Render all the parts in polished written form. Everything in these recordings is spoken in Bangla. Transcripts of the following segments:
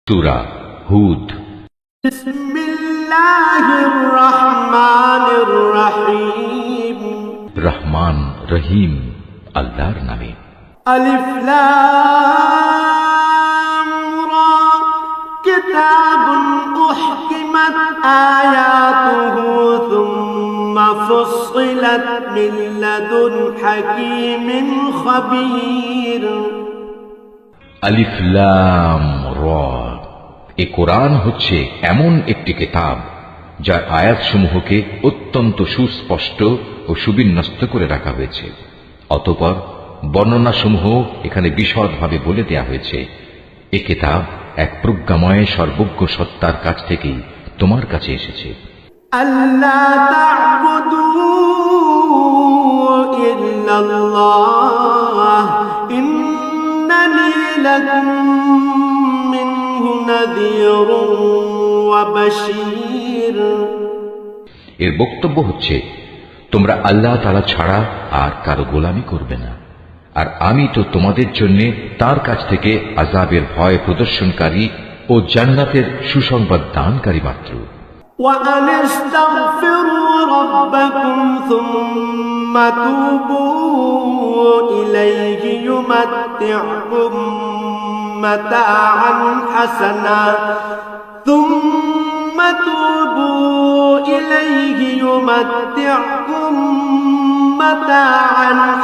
সূরা হুদ। বিসমিল্লাহির রহমানির রহিম। রহমান রহিম আল্লাহর নামে। আলিফ লাম রা কিতাবুন উহকিমাত আয়াতুহু থুম্মা ফুসসিলাত মিন লাদুন হাকীমিন খাবীর। আলিফ লাম রা, এ কোরআন হচ্ছে এমন একটি কিতাব যার আয়াতসমূহকে অত্যন্ত সুস্পষ্ট ও সুবিন্যস্ত করে রাখা হয়েছে। অতঃপর বর্ণনাসমূহ এখানে বিশদভাবে বলে দেয়া হয়েছে। এ কিতাব এক প্রজ্ঞাময় সর্বজ্ঞ সত্তার কাছ থেকেই তোমার কাছে এসেছে। আল্লা তা'বুদু ইল্লাল্লাহ ইন্নানি লাকুম মিনহু নাযীরুন ওয়া বাশীর। এর বক্তব্য হচ্ছে, তোমরা আল্লাহ তাআলা ছাড়া আর কারো গোলামি করবে না, আর আমি তো তোমাদের জন্য তার কাছ থেকে আযাবের ভয় প্রদর্শনকারী ও জান্নাতের সুসংবাদ দানকারী মাত্র। وأن استغفروا ربكم ثم توبوا إليه يمتعكم متاعا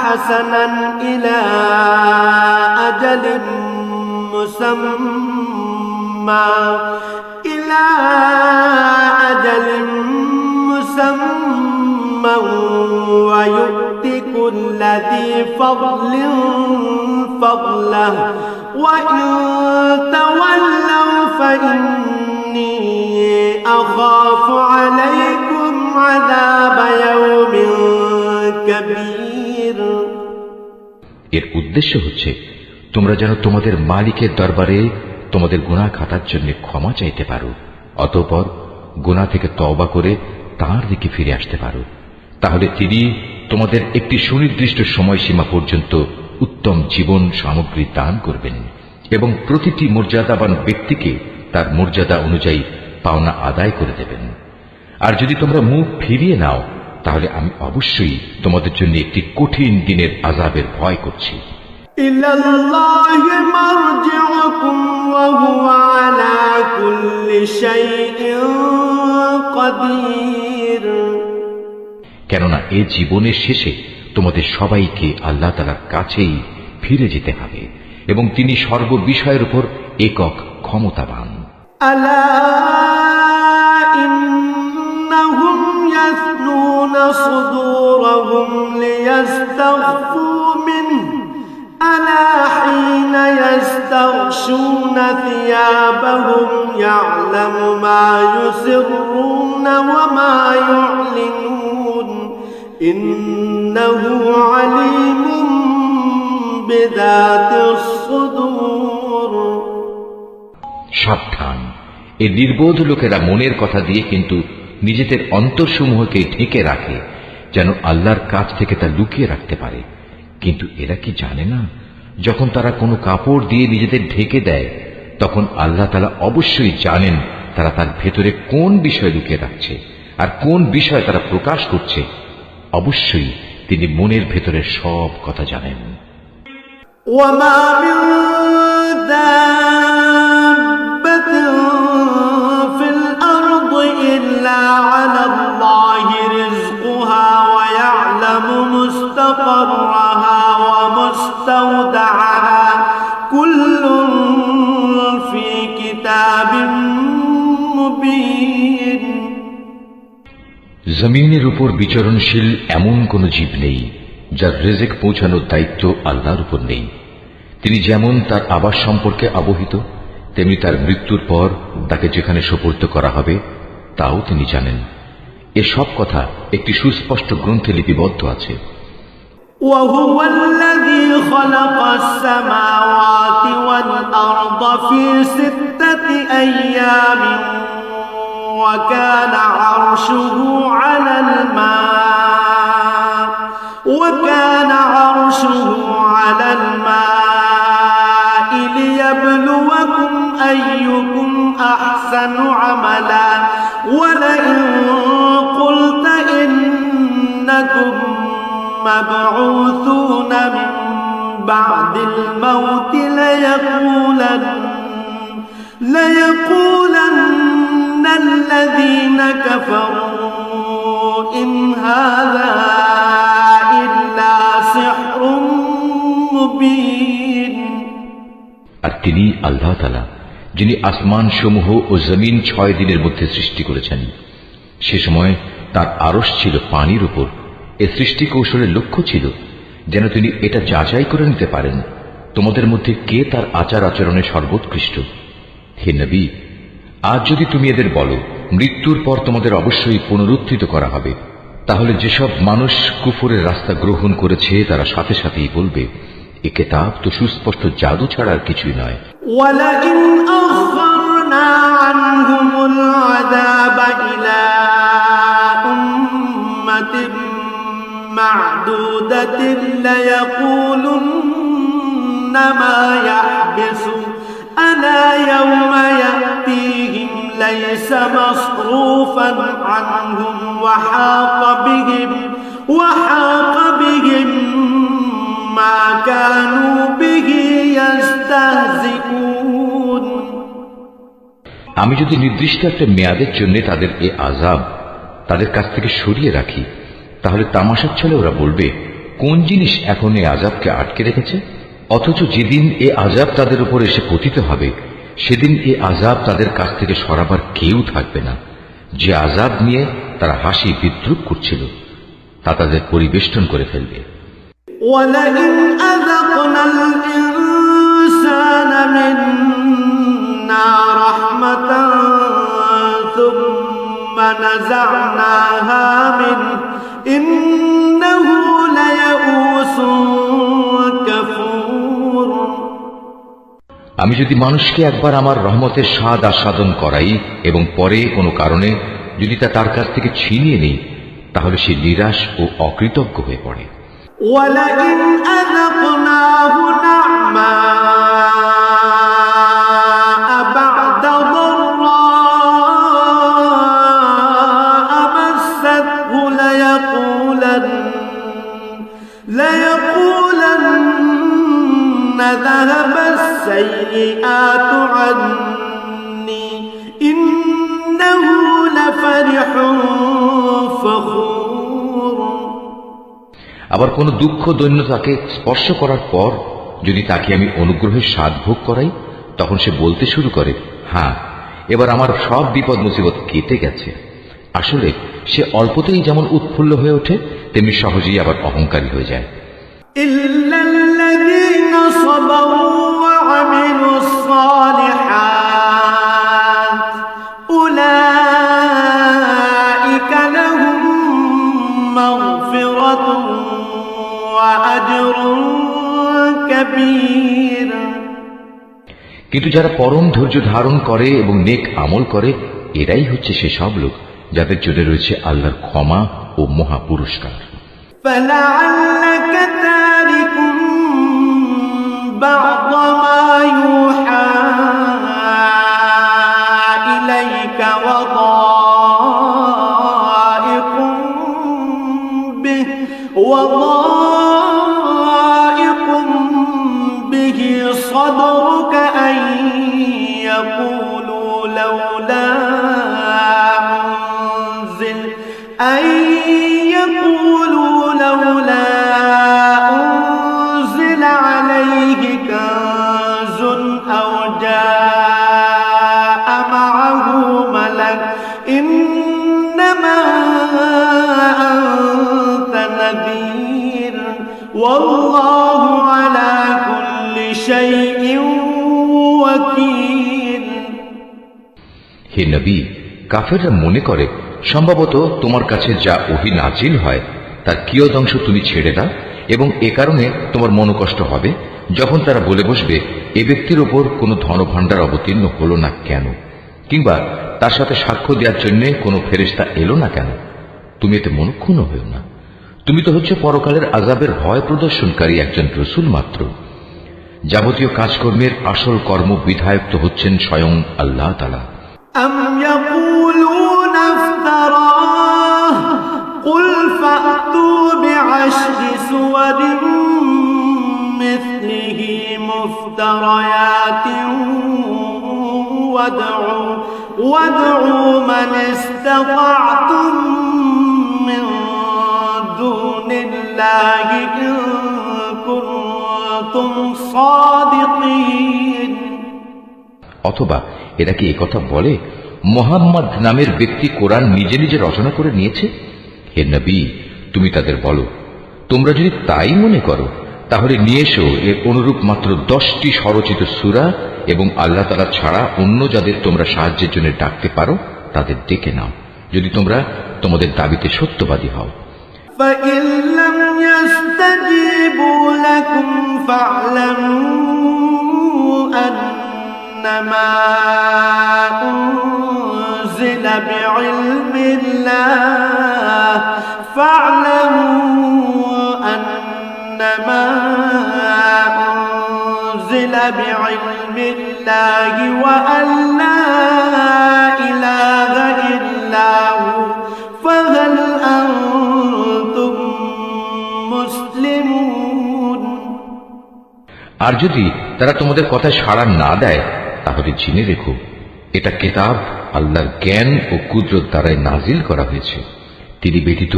حسنا إلى أجل مسمى ويؤتي كل ذي فضل فضله وإن تولوا فإني أخاف عليكم عذاب يوم كبير। এর উদ্দেশ্য হচ্ছে, তোমরা যেন তোমাদের মালিকের দরবারে তোমাদের গুনাহ খাতার জন্য ক্ষমা চাইতে পারো, অতঃপর গুনাহ থেকে তওবা করে তাঁর দিকে ফিরে আসতে পারো। তাহলে তিনি তোমাদের একটি সুনির্দিষ্ট সময়সীমা পর্যন্ত উত্তম জীবন সামগ্রী দান করবেন এবং প্রতিটি মর্যাদাবান ব্যক্তিকে তার মর্যাদা অনুযায়ী পাওনা আদায় করে দেবেন। আর যদি তোমরা মুখ ফিরিয়ে নাও, তাহলে আমি অবশ্যই তোমাদের জন্য একটি কঠিন দিনের আযাবের ভয় করছি। ইলাল্লাহি মারজিউকুম ওয়া হুয়া আলা কুল্লি শাইইন কাদির। কেননা এ জীবনের শেষে তোমাদের সবাইকে আল্লাহ তাআলার কাছেই ফিরে যেতে হবে এবং তিনি সর্ববিষয়ের উপর একক ক্ষমতাবান। আলা ইন্নাহুম ইয়াসনুনা সুদুরহুম লিয়াস্তাগফু মিনহু আলা হিনা ইয়াস্তাগশুনা থিয়াবাহুম ইয়ালামু মা ইউসিররুনা ওয়া মা ইউ'লিনুন ইন্নাহু আলীমুম বিযাতিস সুদূর। সাবধান, এ নির্বোধ লোকেরা মনের কথা দিয়ে কিন্তু নিজেদের অন্তরসমূহকে ঢেকে রাখে, যেন আল্লাহর কাছ থেকে তা লুকিয়ে রাখতে পারে। কিন্তু এরা কি জানে না, যখন তারা কোনো কাপড় দিয়ে নিজেদের ঢেকে দেয়, তখন আল্লাহ তাআলা অবশ্যই জানেন তারা তার ভেতরে কোন বিষয় লুকিয়ে রাখছে আর কোন বিষয় তারা প্রকাশ করছে। অবশ্যই তিনি মনের ভেতরের সব কথা জানেন। ওয়ামা মিন দাব্বাতিন ফিল আরদি ইল্লা আলাল্লাহি রিজকুহা ওয়া ইয়ালামু মুস্তাকাররাহা ওয়া মুস্তাওদাআহা কুল্লুন ফি কিতাবিন মুবিন। জমিনের উপর বিচরণশীল এমন কোন জীব নেই যার রিজিক পৌঁছানোর দায়িত্ব আল্লাহর উপর নেই। তিনি যেমন তার আবাস সম্পর্কে অবহিত, তেমনি তার মৃত্যুর পর তাকে যেখানে সুপর্দ করা হবে তাও তিনি জানেন। এসব কথা একটি সুস্পষ্ট গ্রন্থে লিপিবদ্ধ আছে। وهو الذي خلق السماوات والأرض في 6 أيام وكان عرشه على الماء ليبلوكم أيكم أيكم أحسن عملا ولئن قلت إنكم مبعوثون من بعد الموت ليقولن الذين كفروا إن هذا إلا سحر مبين। আর তিনি আল্লাহ তাআলা যিনি আসমান সমূহ ও জমিন 6 দিনের মধ্যে সৃষ্টি করেছেন। সে সময় তার আরশ ছিল পানির উপর। এ সৃষ্টি কৌশলের লক্ষ্য ছিল যেন তিনি এটা যাচাই করে নিতে পারেন তোমাদের মধ্যে কে তার আচার আচরণে সর্বোৎকৃষ্ট। হে নবী, আজ যদি তুমি এদের বলো মৃত্যুর পর তোমাদের অবশ্যই পুনরুত্থিত করা হবে, তাহলে যেসব মানুষ কুফরের রাস্তা গ্রহণ করেছে তারা সাথে সাথেই বলবে এ কিতাব তো সুস্পষ্ট জাদু ছাড়া আর কিছুই নয়। ওয়ালাইন আখরনা আনহুমুল আযাব ইলা উম্মাতিন মা'দুদাতিন লায়াকুলুন্না মা ইয়াহবিসু আলা ইয়াওমা ইয়াতিহিম লাইসা মাসরুফান আনহুম ওয়া হাকা বিহিম মা কানু বিহি ইস্তাহজিউন। আমি যদি নির্দিষ্ট একটা মেয়াদের জন্য তাদের এ আযাব তাদের কাছ থেকে সরিয়ে রাখি, তাহলে তামাশার ছলে ওরা বলবে কোন জিনিস এখন এই আযাবকে আটকে রেখেছে। অথচ যেদিন এ আযাব তাদের উপর এসে পতিত হবে সেদিন এ আযাব তাদের কাছ থেকে সরাবার কেউ থাকবে না। যে আযাব নিয়ে তারা হাসি বিদ্রুপ করছিল তা তাদের পরিবেষ্টন করে ফেলবে। وَلَئِنْ أَذَقْنَا الْإِنسَانَ مِنَّا رَحْمَةً ثُمَّ نَزَعْنَاهَا مِنْهُ إِنَّهُ لَيَئُوسٌ كَفُورٌ। আমি যদি মানুষকে একবার আমার রহমতের স্বাদ আস্বাদন করাই এবং পরে কোনো কারণে যদি তা তার কাছ থেকে ছিনিয়ে নিই, তাহলে সে নিরাশ ও অকৃতজ্ঞ হয়ে পড়ে। وَلَئِنْ أَذَقْنَاهُ نَعْمَاءَ بَعْدَ ضَرَّاءَ مَسَّتْهُ لَيَقُولَنَّ ذَهَبَ السَّيِّئَاتُ عَنِّي إِنَّهُ لَفَرِحٌ فَخُورٌ। আবার কোন দুঃখ দৈন্য তাকে স্পর্শ করার পর যদি তাকে আমি অনুগ্রহের স্বাদ ভোগ করাই, তখন সে বলতে শুরু করে হ্যাঁ, এবার আমার সব বিপদ মুসিবত কেটে গেছে। আসলে সে অল্পতেই যেমন উৎফুল্ল হয়ে ওঠে তেমনি সহজেই আবার অহংকারী হয়ে যায়। ইল্লাল্লাযীনা সাবারু ওয়া আমিলুস সালিহাত উলাইকা লাহুম মাগফিরাতুন ওয়া আজরুন কাবীর। কিন্তু যারা পরম ধৈর্য ধারণ করে এবং নেক আমল করে, এরাই হচ্ছে সেসব লোক যাদের জন্য রয়েছে আল্লাহর ক্ষমা ও মহা পুরস্কার। فَلَعَلَّكَ تَارِكٌ بَعْضَ مَا يُوحَى إِلَيْكَ وَضَائِقٌ بِهِ صَدْرُكَ أَن يَقُولُوا لَوْلَا أنزل عليه كنز أو جاء معه ملك إنما أنت نذير والله على كل شيء وكيل। হে নবী, কাফেররা মনে করে সম্ভবত তোমার কাছে যা ওহী নাজিল হয় তার কিয়দংশ তুমি ছেড়ে দাও এবং এ কারণে তোমার মনোকষ্ট হবে যখন তারা বলে বসবে এ ব্যক্তির ওপর কোনো ধনভাণ্ডার অবতীর্ণ হলো না কেন, কিংবা তার সাথে সাক্ষ্য দেওয়ার জন্য কোনো ফেরেশতা এলো না কেন। তুমি এতে মনক্ষুণ্ণ হও না। তুমি তো হচ্ছে পরকালের আযাবের ভয় প্রদর্শনকারী একজন রাসূল মাত্র। যাবতীয় কাজকর্মের আসল কর্ম বিধায়ক তো হচ্ছেন স্বয়ং আল্লাহ তাআলা। أم يقولون افتراه قل فأتوا بعشر سور مثله مفتريات وادعوا من استطعتم من دون الله إن كنتم صادقين। অথবা এরা কি একথা বলে, মুহাম্মদ নামের ব্যক্তি কোরআন নিজে নিজে রচনা করে নিয়েছে? হে নবী, তুমি তাদের বলো, তোমরা যদি তাই মনে করো তাহলে নিয়ে এসো এর অনুরূপ মাত্র 10টি স্বরচিত সূরা, এবং আল্লাহ তাআলা ছাড়া অন্য যাদের তোমরা সাহায্যের জন্য ডাকতে পারো তাদের ডেকে নাও, যদি তোমরা তোমাদের দাবিতে সত্যবাদী হও। فإن لم يستجيبوا لكم فاعلموا أنما أنزل بعلم الله وأن لا إله إلا هو فهل أنتم مسلمون। আর যদি তারা তোমাদের কথায় সাড়া না দেয় তাহলে জেনে রেখো এটা কিতাব আল্লাহর জ্ঞান ও কুদরত দ্বারাই নাজিল করা হয়েছে, তিনি ব্যতীত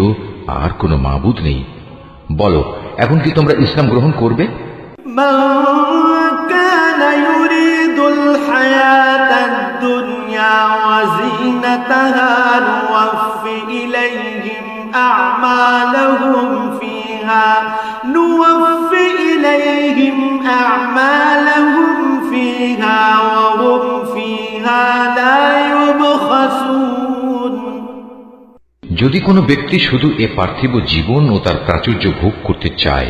আর কোনো মাবুদ নেই। বলো, এখন কি তোমরা ইসলাম গ্রহণ করবে? من كان يريد الحياة الدنيا وزينتها نوف إليهم أعمالهم فيها وهم فيها لا يبخسون। যদি কোনো ব্যক্তি শুধু এ পার্থিব জীবন ও তার প্রাচুর্য ভোগ করতে চায়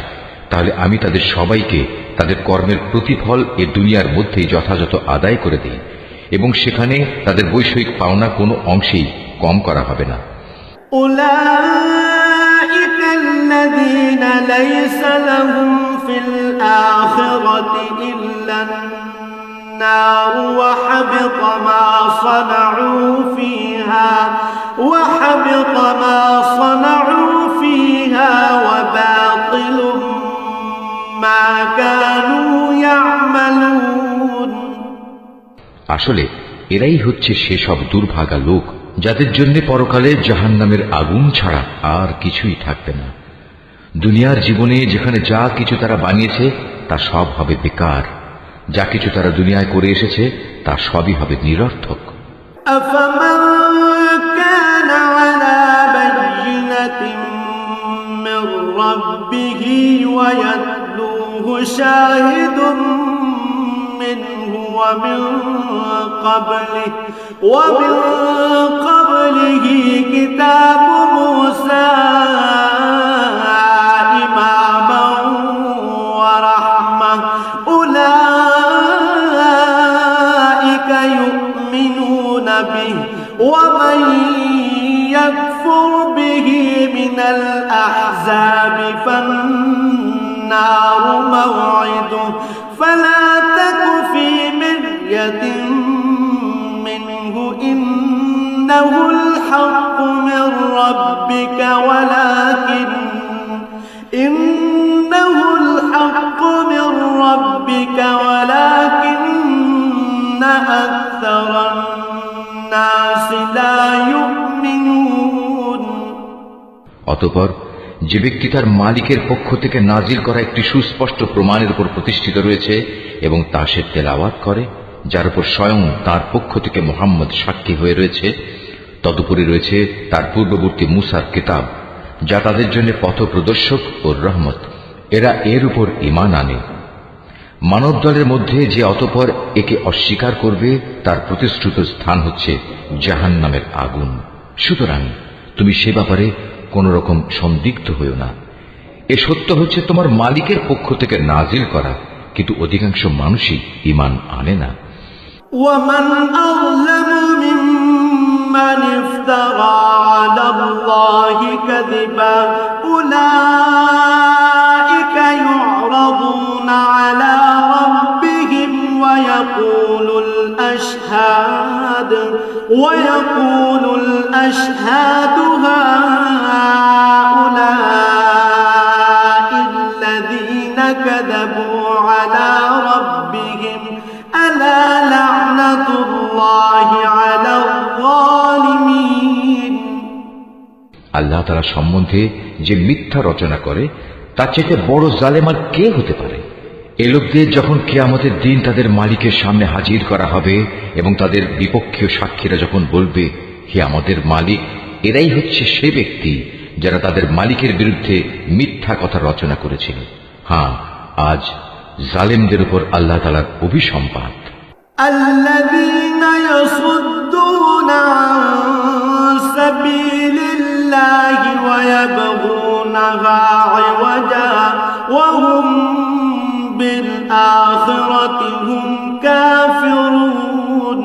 তাহলে আমি তাদের সবাইকে তাদের কর্মের প্রতিফল এ দুনিয়ার মধ্যেই যথাযথ আদায় করে দিই, এবং সেখানে তাদের বৈষয়িক পাওনা কোনো অংশেই কম করা হবে না। أولئك الذين ليس لهم في الآخرة إلا النار وحبط ما صنعوا فيها وباطل ما كانوا يعملون। আসলে এরাই হচ্ছে সেসব দুর্ভাগা লোক যাদের জন্য পরকালে জাহান্নামের আগুন ছাড়া আর কিছুই থাকবে না। দুনিয়ার জীবনে যেখানে যা কিছু তারা বানিয়েছে তা সব হবে বেকার, যা কিছু তারা দুনিয়ায় করে এসেছে তা সবই হবে নিরর্থক। أفمن كان على بينة من ربه ويتلوه شاهد منه ومن قبله كتاب موسى إماما ورحمة أولئك يؤمنون به ومن يكفر به من الأحزاب فالنار موعده فلا تك في مرية منه إنه الحق من ربك ولكن أكثر الناس لا يؤمنون। অতঃপর যে ব্যক্তি তার মালিকের পক্ষ থেকে নাজিল করা একটি সুস্পষ্ট প্রমাণের উপর প্রতিষ্ঠিত রয়েছে এবং তা সে তেলাওয়াত করে, যার উপর স্বয়ং তার পক্ষ থেকে মুহাম্মদ সাক্ষী হয়ে রয়েছে, তদুপরি রয়েছে তার পূর্ববর্তী মুসার কিতাব, যা তাদের জন্য পথ প্রদর্শক ও রহমত, এরা এর উপর ঈমান আনে। মানব দলের মধ্যে যে অতঃপর একে অস্বীকার করবে তার প্রতিশ্রুত স্থান হচ্ছে জাহান্নামের আগুন। সুতরাং তুমি সে ব্যাপারে কোন রকম সন্দিগ্ধ হইও না। এ সত্য হচ্ছে তোমার মালিকের পক্ষ থেকে নাজিল করা, কিন্তু অধিকাংশ মানুষই ঈমান আনে না। ومن أظلم ممن افترى على الله كذبا أولئك يعرضون على ربهم الأشهاد ويقول الأشهاد هؤلاء الذين كذبوا على ربهم ألا لعنة الله على الظالمين আল্লাহ তাআলা সম্বন্ধে যে মিথ্যা রচনা করে তার চাইতে বড় জালেম আর কে হতে পারে? এ লোকদের যখন কিয়ামতের দিন তাদের মালিকের সামনে হাজির করা হবে এবং তাদের বিপক্ষীয় সাক্ষীরা যখন বলবে, হে আমাদের মালিক, এরাই হচ্ছে সে ব্যক্তি যারা তাদের মালিকের বিরুদ্ধে মিথ্যা কথা রচনা করেছিল। হ্যাঁ, আজ জালেমদের উপর আল্লাহ তাআলার অভিসম্পাত। الذين يصدون عن سبيل الله ويبغونها عوجا وهم بالآخرة هم كافرون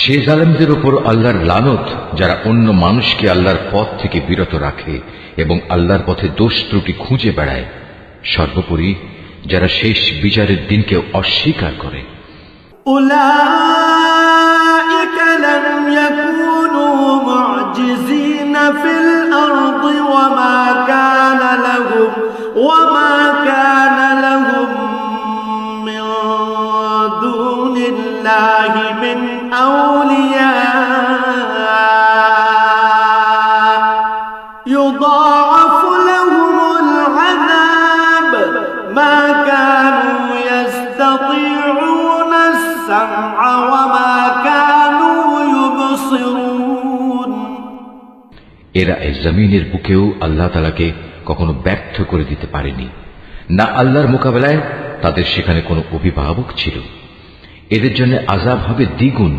সে জালেমদের উপর আল্লাহর লানত যারা অন্য মানুষকে আল্লাহর পথ থেকে বিরত রাখে এবং আল্লাহর পথে দোষ ত্রুটি খুঁজে বেড়ায়, সর্বোপরি যারা শেষ বিচারের দিনকে অস্বীকার করে। أولئك لم يكونوا معجزين في الأرض وما كان لهم من دون الله من أولياء يضاعف لهم العذاب ما كانوا يستطيعون السمع وما كانوا يبصرون এরা এই জমিনের বুকেও আল্লাহ তাআলাকে কখনো ব্যর্থ করে দিতে পারেনি, না আল্লাহর মোকাবেলায় তাদের সেখানে কোনো অভিভাবক ছিল। এদের জন্য আযাব হবে দ্বিগুণ।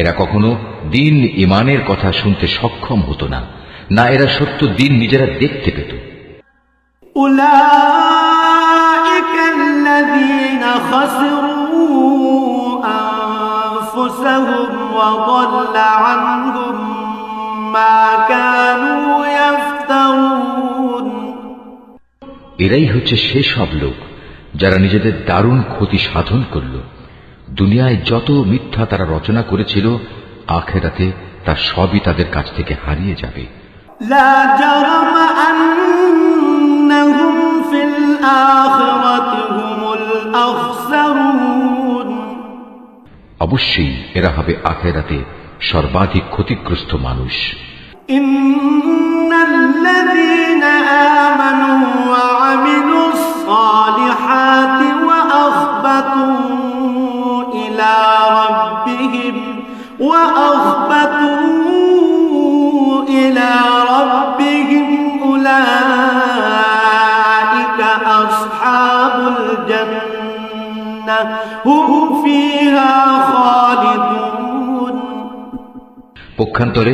এরা কখনো দিন ইমানের কথা শুনতে সক্ষম হতো না, না এরা সত্য দিন নিজেরা দেখতে পেত। أولئك الذين خسروا أنفسهم وضل عنهم ما كانوا يفترون এরাই হচ্ছে সেসব লোক যারা নিজেদের দারুণ ক্ষতি সাধন করল। দুনিয়ায় যত মিথ্যা তারা রচনা করেছিল, আখিরাতে তার সবই তাদের কাছ থেকে হারিয়ে যাবে। لا جرم أنهم في الآخرة هم الأخسرون অবশ্যই এরা হবে আখিরাতে সর্বাধিক ক্ষতিগ্রস্ত মানুষ। إن الذين آمنوا وعملوا الصالحات وأخبتوا إلى ربهم أولئك أصحاب الجنة هم فيها خالدون পক্ষান্তরে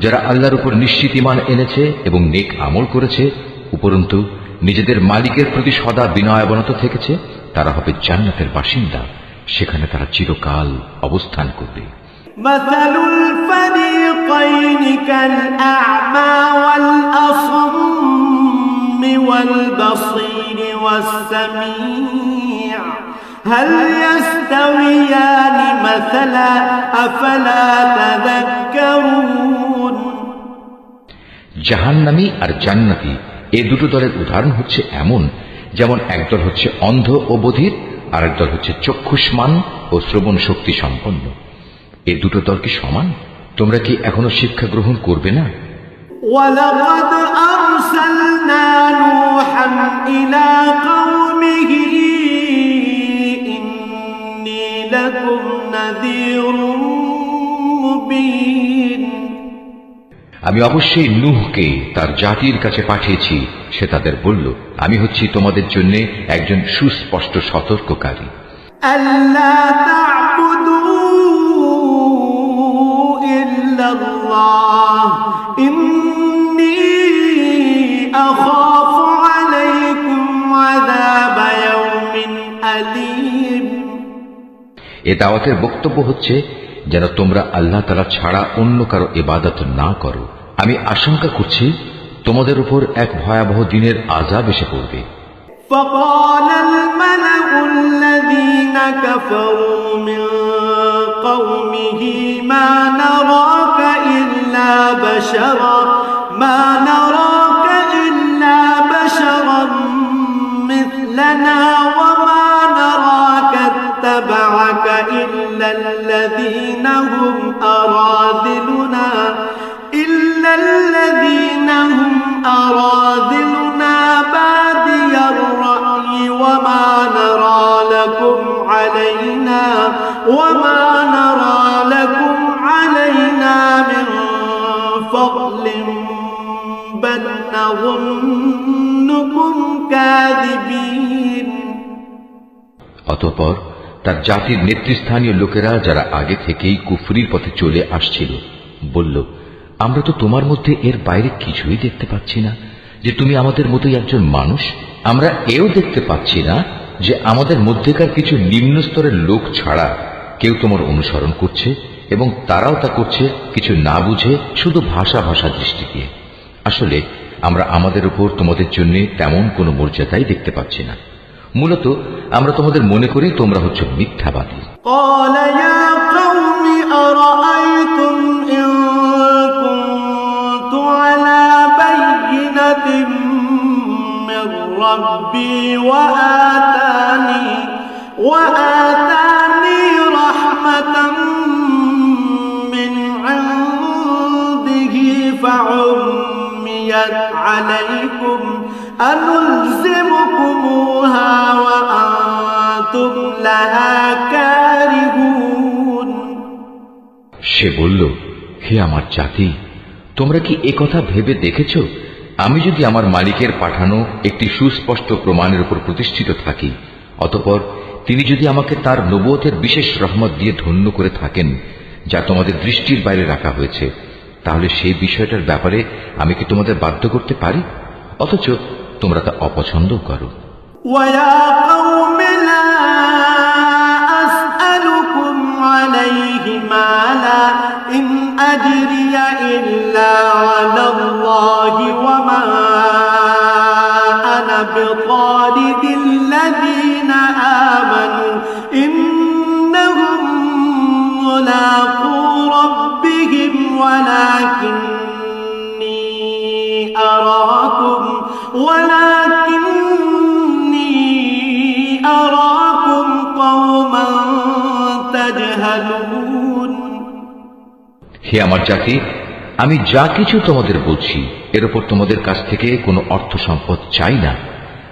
যারা আল্লাহর উপর নিশ্চিত ঈমান এনেছে এবং নেক আমল করেছে, উপরন্তু নিজেদের মালিকের প্রতি সদা বিনয়াবনত থেকেছে, তারা হবে জান্নাতের বাসিন্দা, সেখানে তারা চিরকাল অবস্থান করবে। مثل الفريقين كالأعمى والأصم والبصير والسميع هل يستويان مثلا أفلا تذكرون জাহান্নামী আর জান্নাতি এই দুটো দলের উদাহরণ হচ্ছে এমন, যেমন একদল হচ্ছে অন্ধ ও বধির, আর একদল হচ্ছে চক্ষুষ্মান ও শ্রবণ শক্তি সম্পন্ন। এই দুটো দল কি সমান? তোমরা কি এখনো শিক্ষা গ্রহণ করবে না? وَلَقَدْ أَرْسَلْنَا نُوحًا إِلَى قَوْمِهِ إِنِّي لَكُمْ نَذِيرٌ مُبِينٌ আমি অবশ্যই নূহকে তার জাতির কাছে পাঠিয়েছি। সে তাদের বলল, আমি হচ্ছি তোমাদের জন্য একজন সুস্পষ্ট সতর্ককারী। أَلَّا تَعْبُدُوا إِلَّا اللَّهَ إِنِّي أَخَافُ عَلَيْكُمْ عَذَابَ يَوْمٍ أَلِيمٍ এ দাওয়াতের বক্তব্য হচ্ছে যেন তোমরা আল্লাহ তাআলা ছাড়া অন্য কারো ইবাদত না করো। আমি আশঙ্কা করছি তোমাদের উপর এক ভয়াবহ দিনের আযাব এসে পড়বে। فقال الملأ الذين كفروا من قومه ما نراك إلا بشرا مثلنا وما نراك اتبعك إلا الذين هم أراذلنا بادي الرأي وما نرى لكم علينا من فضل بل نظنكم كاذبين। অতঃপর তার জাতির নেতৃস্থানীয় লোকেরা যারা আগে থেকেই কুফরির পথে চলে আসছিল বলল, আমরা তো তোমার মধ্যে এর বাইরে কিছুই দেখতে পাচ্ছি না যে তুমি আমাদের মতোই একজন মানুষ। আমরা এও দেখতে পাচ্ছি না যে আমাদের মধ্যেকার কিছু নিম্ন স্তরের লোক ছাড়া কেউ তোমার অনুসরণ করছে, এবং তারাও তা করছে কিছু না বুঝে, শুধু ভাষা দৃষ্টি দিয়ে। আসলে আমরা আমাদের উপর তোমাদের জন্য তেমন কোনো মর্যাদাই দেখতে পাচ্ছি না। মূলত আমরা তোমাদের মনে করি তোমরা হচ্ছে মিথ্যাবাদী। قال يا قوم أرأيتم إن كنت على بينة من ربي وآتاني رحمة من عنده فعميت عليكم أنلزمكموها وأنتم لها كارهون। সে বলল, হে আমার জাতি, তোমরা কি একথা ভেবে দেখেছ, আমি যদি আমার মালিকের পাঠানো একটি সুস্পষ্ট প্রমাণের উপর প্রতিষ্ঠিত থাকি, অতঃপর তিনি যদি আমাকে তার নবুয়তের বিশেষ রহমত দিয়ে ধন্য করে থাকেন যা তোমাদের দৃষ্টির বাইরে রাখা হয়েছে, তাহলে সেই বিষয়টার ব্যাপারে আমি কি তোমাদের বাধ্য করতে পারি? অথচ তোমরা তা অপছন্দ করো। وَيَا قَوْمِ لَا أَسْأَلُكُمْ عَلَيْهِ مَالًا إِنْ أَجْرِيَ إِلَّا عَلَى اللَّهِ وَمَا أَنَا بِطَارِدِ الَّذِينَ آمَنُوا إِنَّهُمْ مُلَاقُو رَبِّهِمْ ولكني أراكم قوما تجهلون। হে আমার জাতি, আমি যা কিছু তোমাদের বলছি এর উপর তোমাদের কাছ থেকে কোনো অর্থ সম্পদ চাই না।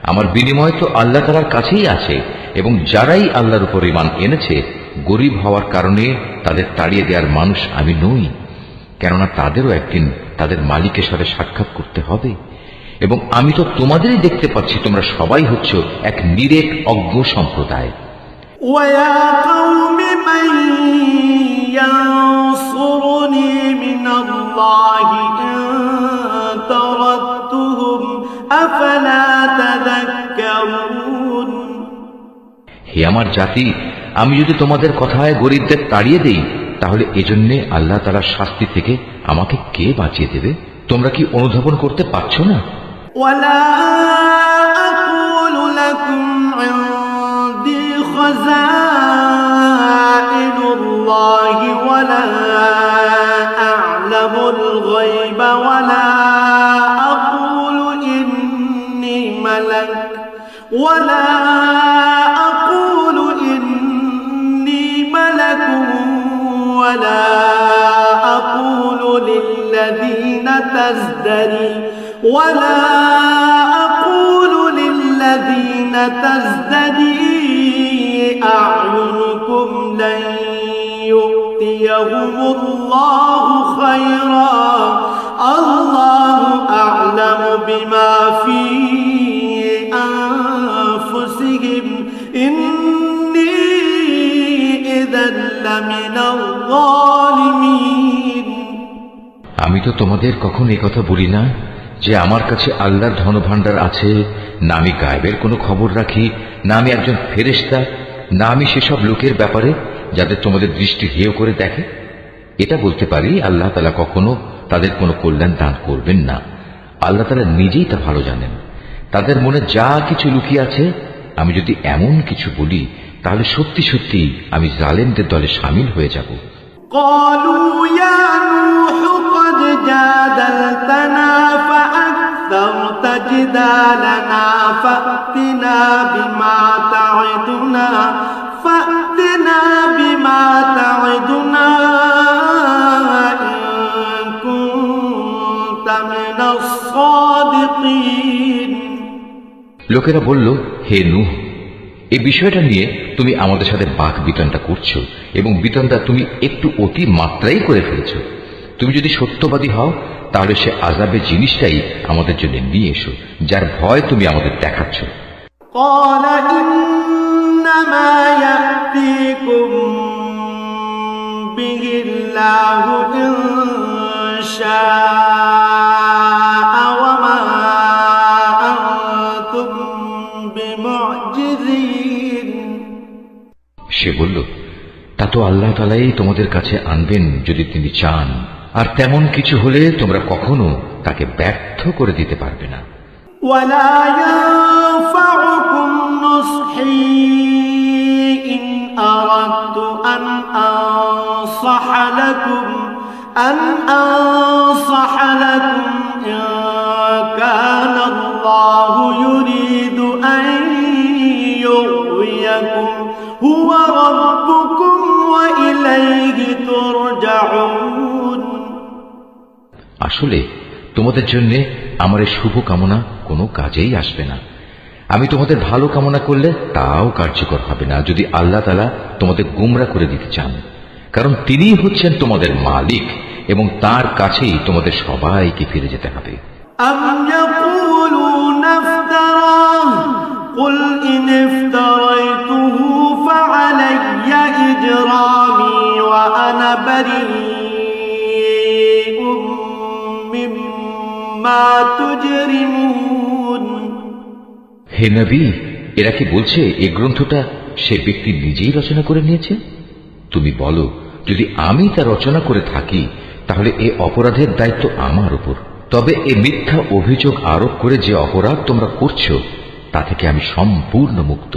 আমার বিনিময় তো আল্লাহ তাআলার কাছেই আছে, এবং যারাই আল্লাহর উপর ঈমান এনেছে গরীব হওয়ার কারণে তাদের তাড়িয়ে দেওয়ার মানুষ আমি নই, কেননা তাদেরও একদিন তাদের মালিকের সাথে সাক্ষাৎ করতে হবে। এবং আমি তো তোমাদেরই দেখতে পাচ্ছি তোমরা সবাই হচ্ছ এক নিরেট অজ্ঞ সম্প্রদায়। وَيَا قَوْمِ مَن يَنصُرُنِي مِنَ اللَّهِ إِن طَرَدتُّهُمْ أَفَلَا تَذَكَّرُونَ। হে আমার জাতি, আমি যদি তোমাদের কথায় গরীবদের তাড়িয়ে দেই, তাহলে এজন্য আল্লাহ তাআলার শাস্তি থেকে আমাকে কে বাঁচিয়ে দেবে? তোমরা কি অনুধাবন করতে পারছো না? وَلَا أَقُولُ لَكُمْ عِندِي خَزَائِنُ اللَّهِ وَلَا أَعْلَمُ الْغَيْبَ وَلَا أَقُولُ إِنِّي مَلَكٌ ولا أقول للذين تزدري أعينكم لن يؤتيهم الله خيرا الله أعلم بما في أنفسهم إني إذا لمن الظالمين। আমি তো তোমাদের কখন এই কথা বলি না যে আমার কাছে আল্লাহর ধনভাণ্ডার আছে, না আমি গায়েবের কোনো খবর রাখি, না আমি একজন ফেরেশতা, না আমি সেসব লোকের ব্যাপারে যাদের তোমাদের দৃষ্টি হেয় করে দেখে। এটা বলতে পারি, আল্লাহ তাআলা কখনো তাদের কোনো কল্যাণ দান করবেন না। আল্লাহ তাআলা নিজেই তা ভালো জানেন। তাদের মনে যা কিছু লুকিয়ে আছে, আমি যদি এমন কিছু বলি তাহলে সত্যি সত্যি আমি জালেমদের দলে শামিল হয়ে যাব। قالوا يا نوح قد جادلتنا فأكثرت جدالنا فأتنا بما تعدنا إن كنت من الصادقين। লোকেরা বলল, হে নূহ, এই বিষয়টা নিয়ে তুমি আমাদের সাথে বাক বিতণ্ডা করছো এবং বিতণ্ডা তুমি একটু অতি মাত্রাই করে ফেলেছো। তুমি যদি সত্যবাদী হও তাহলে সে আযাবের জিনিসটাই আমাদের জন্য নিয়ে এসো, যার ভয় তুমি আমাদের দেখাচ্ছ। قال إنما يأتيكم به الله إن شاء وما أنتم بمعجزين। সে বলল, তা তো আল্লাহ তাআলাই তোমাদের কাছে আনবেন যদি তিনি চান, আর তেমন কিছু হলে তোমরা কখনো তাকে ব্যর্থ করে দিতে পারবে না। ولا ينفعكم نصحي إن أردت أن أنصح لكم إن كان الله يريد أن يغويكم هو ربكم وإليه ترجعون। আসলে তোমাদের জন্য আমার এই শুভ কামনা কোনো কাজেই আসবে না। আমি তোমাদের ভালো কামনা করলে তাও কার্যকর হবে না যদি আল্লাহ তাআলা তোমাদের গোমরা করে দিতে চান, কারণ তিনিই হচ্ছেন তোমাদের মালিক এবং তার কাছেই তোমাদের সবাইকে ফিরে যেতে হবে। أم يقولون افتراه قل إن افتريته فعلي إجرامي وأنا بريء مما تجرمون। হে নবী, এরা কি বলছে এই গ্রন্থটা সে ব্যক্তি নিজেই রচনা করে নিয়েছে? তুমি বলো, যদি আমি তা রচনা করে থাকি তাহলে এ অপরাধের দায়িত্ব আমার উপর। তবে এ মিথ্যা অভিযোগ আরোপ করে যে অপরাধ তোমরা করছো তা থেকে আমি সম্পূর্ণ মুক্ত।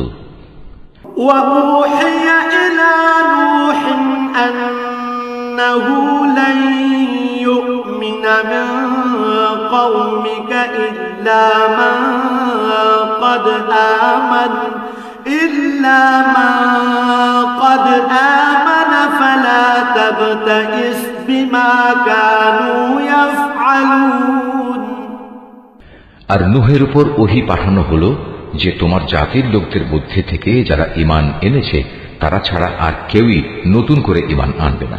وأوحي إلى نوح أنه لن يؤمن من قومك إلا من قد آمن فلا تبتئس بما كانوا يفعلون। আর নূহের উপর ওহী পাঠানো হলো যে তোমার জাতির লোকদের মধ্যে থেকে যারা ঈমান এনেছে তারা ছাড়া আর কেউই নতুন করে ঈমান আনবে না।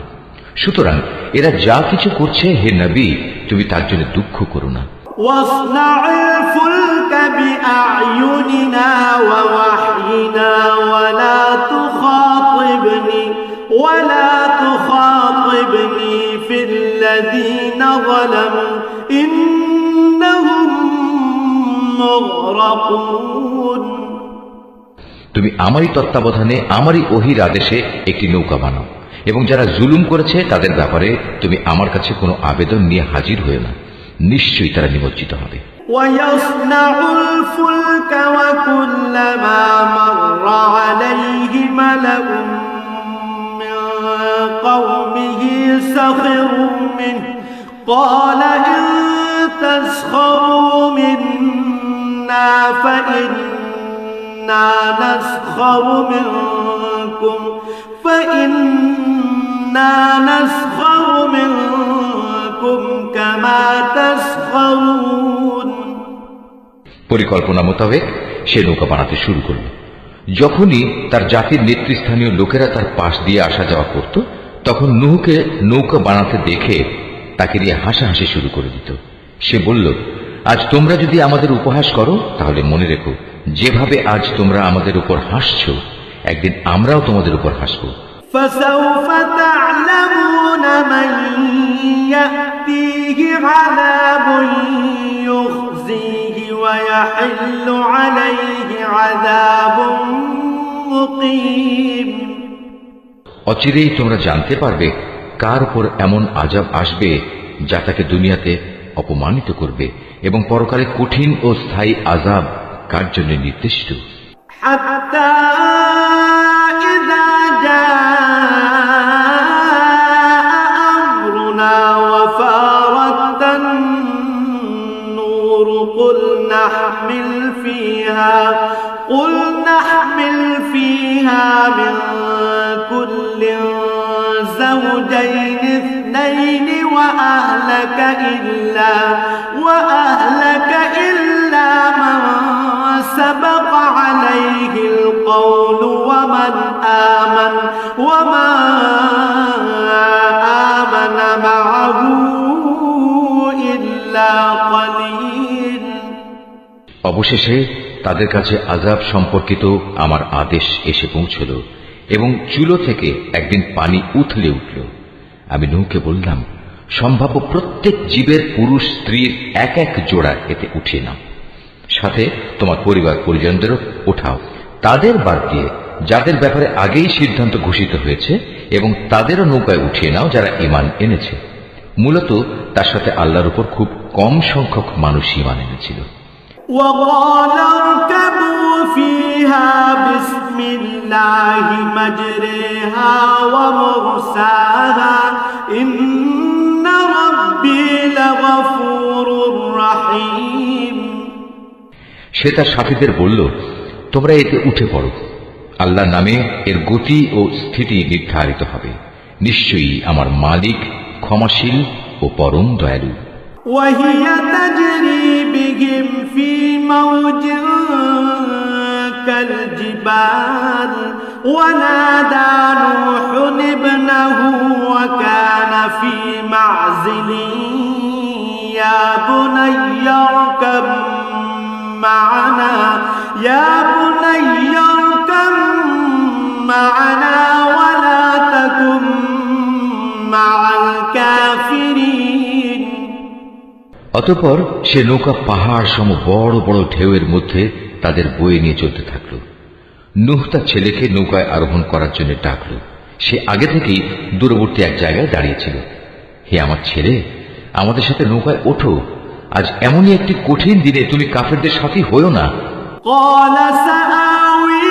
সুতরাং এরা যা কিছু করছে, হে নবী, তুমি তার জন্য দুঃখ করো না। واصنع الفلك بأعيننا ووحينا ولا تخاطبني في الذين ظلموا إنهم مغرقون। তুমি আমারই তত্ত্বাবধানে আমারই ওহীর আদেশে একটি নৌকা বানাও এবং যারা জুলুম করেছে তাদের ব্যাপারে তুমি আমার কাছে কোনো আবেদন নিয়ে হাজির হয়ে না, নিশ্চয়ই তারা নিমজ্জিত হবে। ويصنع الفلك وكلما مر عليه ملأ من قومه سخروا منه قال إن تسخروا منا فإنا نسخر منكم كما تسخرون। পরিকল্পনা মোতাবেক সে নৌকা বানাতে শুরু করল। যখনই তার জাতির নেতৃস্থানীয় লোকেরা তার পাশ দিয়ে আসা যাওয়া করত, তখন নূহকে নৌকা বানাতে দেখে তাকে নিয়ে হাসাহাসি শুরু করে দিত। সে বলল, আজ তোমরা যদি আমাদের উপহাস করো তাহলে মনে রেখো, যেভাবে আজ তোমরা আমাদের উপর হাসছ, একদিন আমরাও তোমাদের উপর হাসব। فسوف تعلمون من يأتيه عذاب يخزيه ويحل عليه عذاب مقيم। অচিরেই তোমরা জানতে পারবে কার উপর এমন আযাব আসবে যা তাকে দুনিয়াতে অপমানিত করবে এবং পরকালে কঠিন ও স্থায়ী আযাব কার জন্য নির্দিষ্ট। حتى قل نحمل فيها من كل زوجين اثنين وأهلك إلا من سبق عليه القول وما آمن معه إلا قليل। অবশেষে তাদের কাছে আযাব সম্পর্কিত আমার আদেশ এসে পৌঁছল এবং চুলো থেকে একদিন পানি উথলে উঠল। আমি নূহকে বললাম, সম্ভাব্য প্রত্যেক জীবের পুরুষ স্ত্রীর এক এক জোড়া এতে উঠিয়ে নাও, সাথে তোমার পরিবার পরিজনদেরও ওঠাও, তাদের বাদ দিয়ে যাদের ব্যাপারে আগেই সিদ্ধান্ত ঘোষিত হয়েছে, এবং তাদেরও নৌকায় উঠিয়ে নাও যারা ঈমান এনেছে। মূলত তার সাথে আল্লাহর উপর খুব কম সংখ্যক মানুষ ঈমান এনেছিল। وقال اركبوا فيها بسم الله مجريها ومرساها إن ربي لغفور رحيم। সে তার সাথীদের বলল, তোমরা এতে উঠে পড়ো, আল্লাহর নামে এর গতি ও স্থিতি নির্ধারিত হবে, নিশ্চয়ই আমার মালিক ক্ষমাশীল ও পরম দয়ালু। وهي تجري بهم في موج كالجبال ونادى نوح ابنه وكان في معزل يا بني اركب معنا ولا تكن مع الكافرين। অতঃপর সে নৌকা পাহাড় সম বড় বড় ঢেউয়ের মধ্যে তাদের বয়ে নিয়ে চলতে থাকল। নূহ তার ছেলেকে নৌকায় আরোহণ করার জন্য ডাকল। সে আগে থেকেই দূরবর্তী এক জায়গায় দাঁড়িয়েছিল। হে আমার ছেলে, আমাদের সাথে নৌকায় ওঠো, আজ এমনই একটি কঠিন দিনে তুমি কাফেরদের সাথী হইও না। قال سآوي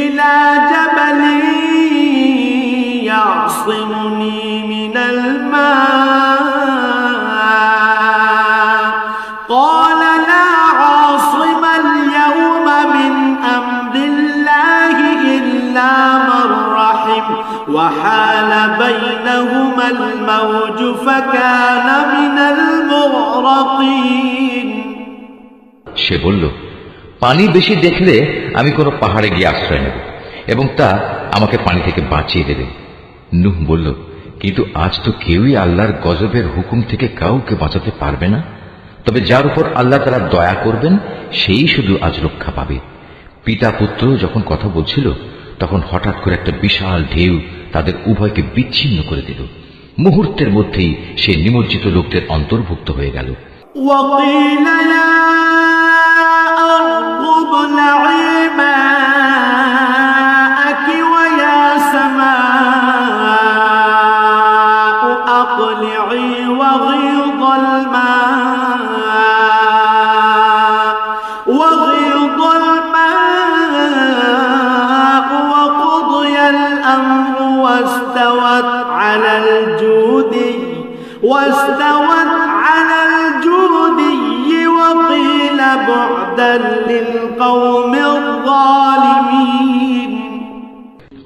إلى جبل يعصمني من الماء قال لا عاصم اليوم من أمر الله إلا من رحم وحال بينهما الموج فكان من المغرقين। সে বলল, পানি বেশি দেখলে আমি কোনো পাহাড়ে গিয়ে আশ্রয় নেব এবং তা আমাকে পানি থেকে বাঁচিয়ে দেবে। নূহ বলল, কিন্তু আজ তো কেউই আল্লাহর গজবের হুকুম থেকে কাউকে বাঁচাতে পারবে না, তবে যার উপর আল্লাহ তাআলা দয়া করবেন সেই শুধু আজ রক্ষা পাবে। পিতা পুত্র যখন কথা বলছিল তখন হঠাৎ করে একটা বিশাল ঢেউ তাদের উভয়কে বিচ্ছিন্ন করে দিল। মুহূর্তের মধ্যেই সে নিমজ্জিত লোকদের অন্তর্ভুক্ত হয়ে গেল। وقيل يا أرض ابلعي ماءك ويا سماء أقلعي وغيض الماء وقضي الأمر واستوت على الجودي وقيل بعدا للقوم الظالمين।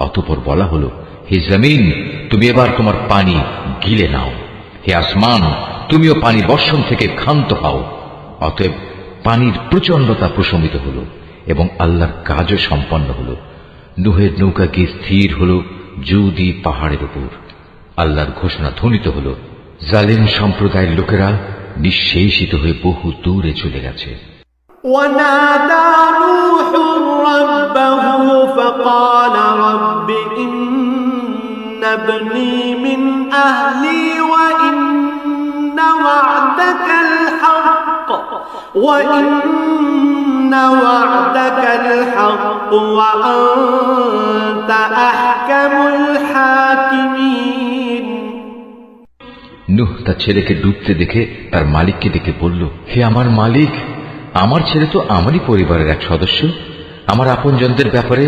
অতঃপর বলা হলো, হে জমিন, তুমি এবার তোমার পানি গিলে নাও, হে আসমান, তুমিও পানি বর্ষণ থেকে ক্ষান্ত হও। অতএব পানির প্রচণ্ডতা প্রশমিত হল এবং আল্লাহর কাজও সম্পন্ন হল। নূহের নৌকা গিয়ে স্থির হল জুদি পাহাড়ের উপর। আল্লাহর ঘোষণা ধ্বনিত হল, জালিম সম্প্রদায়ের লোকেরা নিঃশেষিত হয়ে বহু দূরে চলে গেছে। ونادى نوح ربه فقال رب إن ابني من أهلي وإن وعدك الحق وأنت أحكم الحاكمين। নূহ তার ছেলেকে ডুবতে দেখে তার মালিককে ডেকে বলল, হে আমার মালিক, আমার ছেলে তো আমারই পরিবারের এক সদস্য। আমার আপনজনদের ব্যাপারে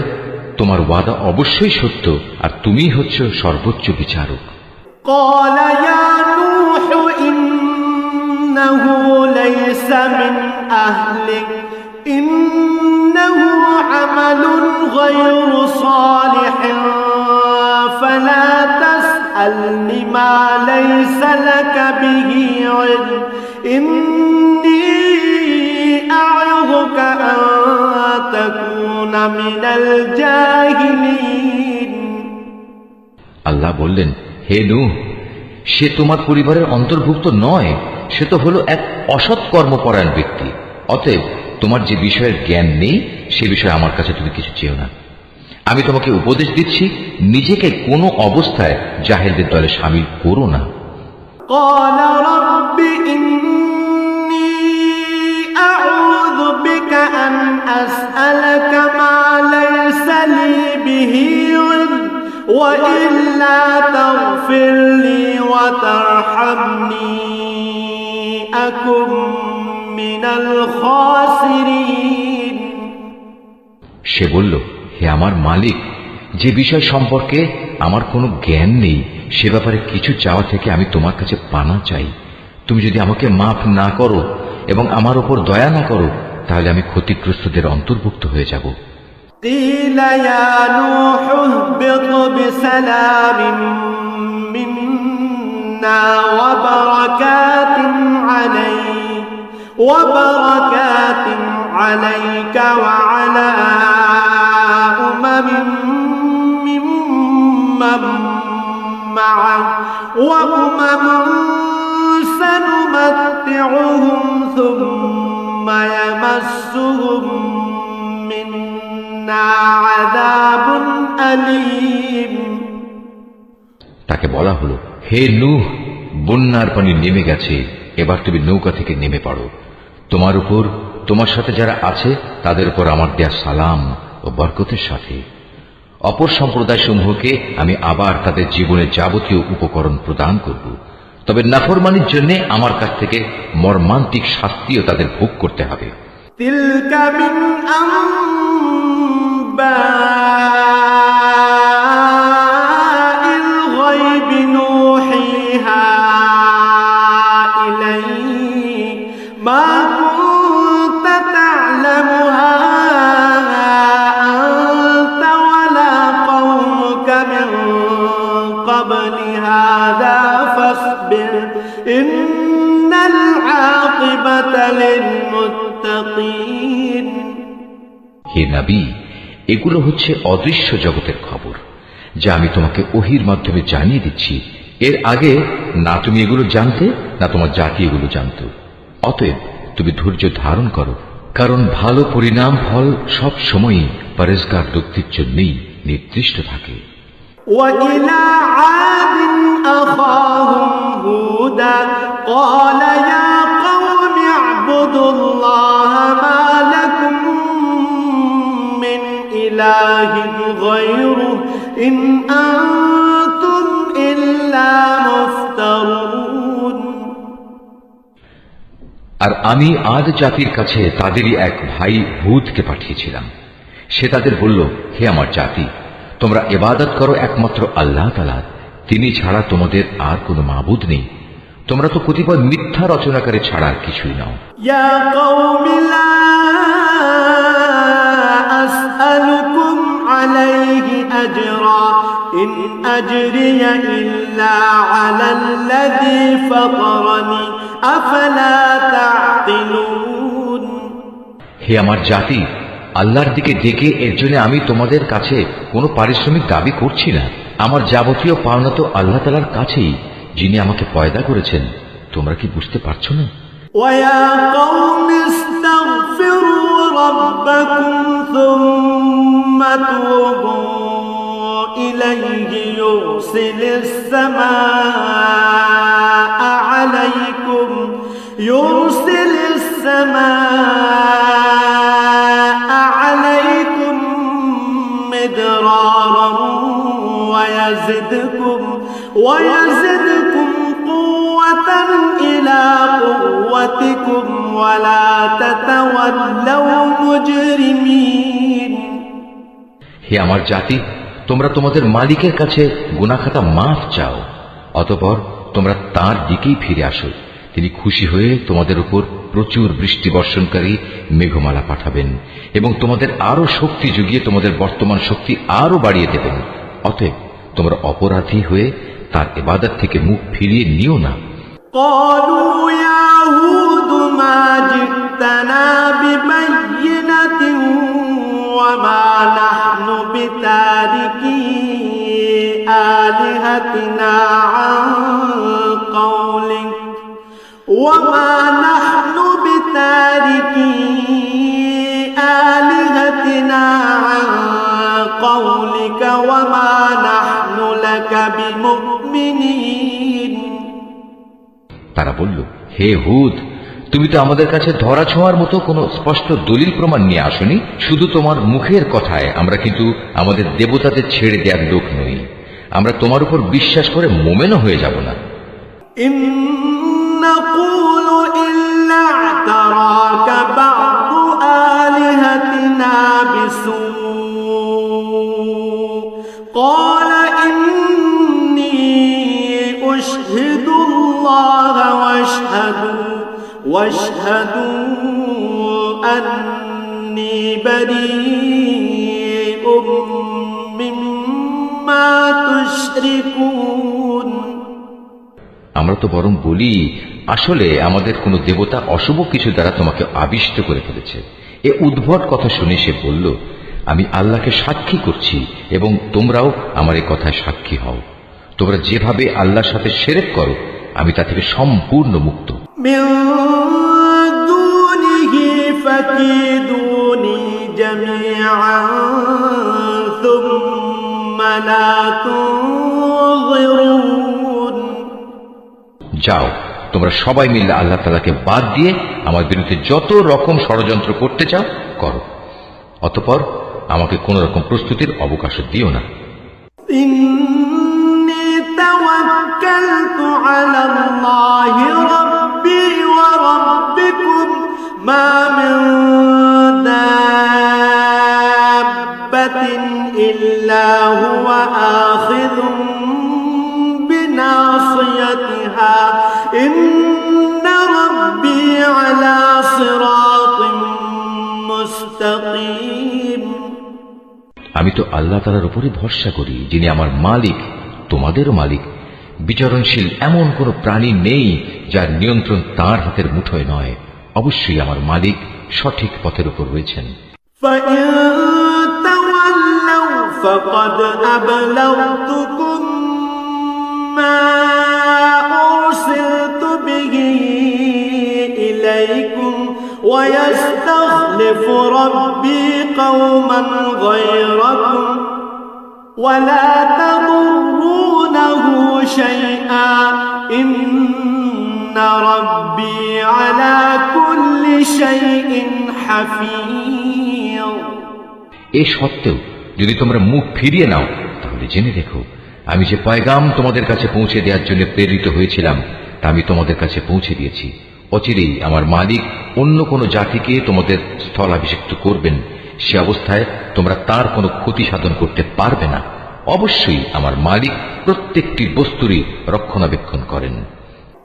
তোমার ওয়াদা অবশ্যই সত্য, আর তুমিই হচ্ছ সর্বোচ্চ বিচারক। قال يا نوح إنه ليس من أهلك إنه عمل غير صالح فلا تسألني ما ليس لك به علم إني أعظك أن تكون من الجاهلين আল্লাহ বললেন, হে নূহ, সে তোমার পরিবারের অন্তর্ভুক্ত নয়, সে তো হলো এক অসৎ কর্মপরায়ণ ব্যক্তি। অতএব তোমার যে বিষয়ের জ্ঞান নেই সে বিষয়ে আমার কাছে তুমি কিছু চেও না। আমি তোমাকে উপদেশ দিচ্ছি, নিজেকে কোনো অবস্থায় জাহেলদের দলে শামিল করো না। قال رب إني أعوذ بك أن أسألك ما ليس لي به علم وإلا تغفر لي وترحمني أكن من الخاسرين সে বলল, হে আমার মালিক, যে বিষয় সম্পর্কে আমার কোনো জ্ঞান নেই সে ব্যাপারে কিছু চাওয়া থেকে আমি তোমার কাছে পানা চাই। তুমি যদি আমাকে মাফ না করো এবং আমার উপর দয়া না করো তাহলে আমি ক্ষতিগ্রস্তদের অন্তর্ভুক্ত হয়ে যাব। قيل يا نوح اهبط بسلام منا وبركات عليك وعلى أمم ممن معك وأمم سنمتعهم ثم يمسهم منا عذاب أليم তাকে বলা হলো, হে নূহ, বন্যার পানি নেমে গেছে, এবার তুমি নৌকা থেকে নেমে পড়ো। তোমার উপর, তোমার সাথে যারা আছে তাদের উপর আমার দেয়া সালাম ও বরকতের সাথে। অপর সম্প্রদায় সমূহকে আমি আবার তাদের জীবনের যাবতীয় উপকরণ প্রদান করব, তবে নাফরমানির জন্য আমার কাছ থেকে মর্মান্তিক শাস্তিও তাদের ভোগ করতে হবে। তিলকা মিন আম্বাইল গায়বি নূহিহা ইলাইক মা কুনতা তা'লামুহা আনতা ওয়ালা কওমুকা মিন ক্বাবলি হাযা ফাসবির ইন্নাল আকিবাতা লিলমুত্তাকিন। হে নবী, এগুলো হচ্ছে অদৃশ্য জগতের খবর যা আমি তোমাকে ওহীর মাধ্যমে জানিয়ে দিচ্ছি। এর আগে না তুমি এগুলো জানতে না তোমার জাতি এগুলো জানত। অতএব তুমি ধৈর্য ধারণ করো, কারণ ভালো পরিণাম ফল সব সময়ই পরেজগার ব্যক্তির জন্যই নির্দিষ্ট থাকে। وإلى عاد أخاهم هودا قال يا قوم اعبدوا الله ما لكم من إله غيره إن أنتم إلا مفترون। আর আমি আদ জাতির কাছে তাদেরই এক ভাই হুদকে পাঠিয়েছিলাম। সে তাদের বলল, হে আমার জাতি, তোমরা ইবাদত করো একমাত্র আল্লাহ তাআলার, তিনি ছাড়া তোমাদের আর কোনো মাবুদ নেই। তোমরা তো কতিপয় মিথ্যা রচনাকারী ছাড়া আর কিছুই নাও। ইয়া কওমি লা আসআলুকুম আলাইহি আজরা ইন আজরিয়া ইল্লা আলাল্লাযী ফাতারানি আফালা তা'কিলুন। হে আমার জাতি, আল্লাহর দিকে ডেকে এর জন্য আমি তোমাদের কাছে কোনো পারিশ্রমিক দাবি করছি না। আমার যাবতীয় পাওনা তো আল্লাহ তাআলার কাছেই, যিনি আমাকে পয়দা করেছেন। তোমরা কি বুঝতে পারছো না? ওয়া কওমি ইস্তাগফিরু রাব্বাকুম সুম্মা তুবু ইলাইহি ইউরসিলিস সামাআ আলাইকুম মিদরারান ويزدكم قوة إلى قوتكم ولا تتولوا مجرمين। হে আমার জাতি, তোমরা তোমাদের মালিকের কাছে গুনাহ খাতা মাফ চাও, অতঃপর তোমরা তাঁর দিকেই ফিরে আসো। তিনি খুশি হয়ে তোমাদের উপর প্রচুর বৃষ্টি বর্ষণকারী মেঘমালা পাঠাবেন এবং তোমাদের আরো শক্তি যুগিয়ে তোমাদের বর্তমান শক্তি আরো বাড়িয়ে দেবেন। অতএব তোমরা অপরাধী হয়ে তার ইবাদত থেকে মুখ ফিরিয়ে নিও না। قالوا يا هود ما جئتنا ببينة وما نحن بتاركي آلهتنا عن قولك وما نحن بتاركي آلهتنا عن قولك وما نحن لك بمؤمنين। তারা বলল, হে হুদ, তুমি তো আমাদের কাছে ধরা ছোঁয়ার মতো কোনো স্পষ্ট দলিল প্রমাণ নিয়ে আসনি। শুধু তোমার মুখের কথায় আমরা কিন্তু আমাদের দেবতাদের ছেড়ে দেওয়ার লোক নই। আমরা তোমার উপর বিশ্বাস করে মোমেনও হয়ে যাব না। إن نقول إلا اعتراك بعض آلهتنا بسوء قال إني أشهد الله واشهدوا أني بريء مما تشركون। আমরা তো বরং বলি, আসলে আমাদের কোনো দেবতা অশুভ কিছু দ্বারা তোমাকে আবিষ্ট করে ফেলেছে। এ উদ্ভট কথা শুনে সে বলল, আমি আল্লাহকে সাক্ষী করছি এবং তোমরাও আমার এই কথায় সাক্ষী হও। তোমরা যেভাবে আল্লাহর সাথে শিরক করো আমি তা থেকে সম্পূর্ণ মুক্ত। من دونه فكيدوني جميعا ثم لا تنظرون। যাও, তোমরা সবাই মিলে আল্লাহ তাআলাকে বাদ দিয়ে আমার বিরুদ্ধে যত রকম ষড়যন্ত্র করতে চাও করো, অতঃপর আমাকে কোন রকম প্রস্তুতির অবকাশ দিও না। إني توكلت على الله ربي وربكم ما من دابة إلا هو آخذ بناصيتها إن ربي على صراط مستقيم। আমি তো আল্লাহ তাআলার উপরে ভরসা করি, যিনি আমার মালিক, তোমাদেরও মালিক। বিচরণশীল এমন কোন প্রাণী নেই যার নিয়ন্ত্রণ তাঁর হাতের মুঠোয় নয়। অবশ্যই আমার মালিক সঠিক পথের উপর রয়েছেন। فإن تولوا فقد أبلغتكم ما أرسلت به إليكم ويستخلف ربي قوما غيركم ولا تضرونه شيئا إن ربي على كل شيء حفيظ। এ সত্ত্বেও যদি তোমরা মুখ ফিরিয়ে নাও তাহলে জেনে রেখো, আমি যে পয়গাম তোমাদের কাছে পৌঁছে দেওয়ার জন্য প্রেরিত হয়েছিলাম তা আমি তোমাদের কাছে পৌঁছে দিয়েছি। অচিরেই আমার মালিক অন্য কোনো জাতিকে তোমাদের স্থলাভিষিক্ত করবেন। সে অবস্থায় তোমরা তার কোনো ক্ষতি সাধন করতে পারবে না। অবশ্যই আমার মালিক প্রত্যেকটি বস্তুরই রক্ষণাবেক্ষণ করেন।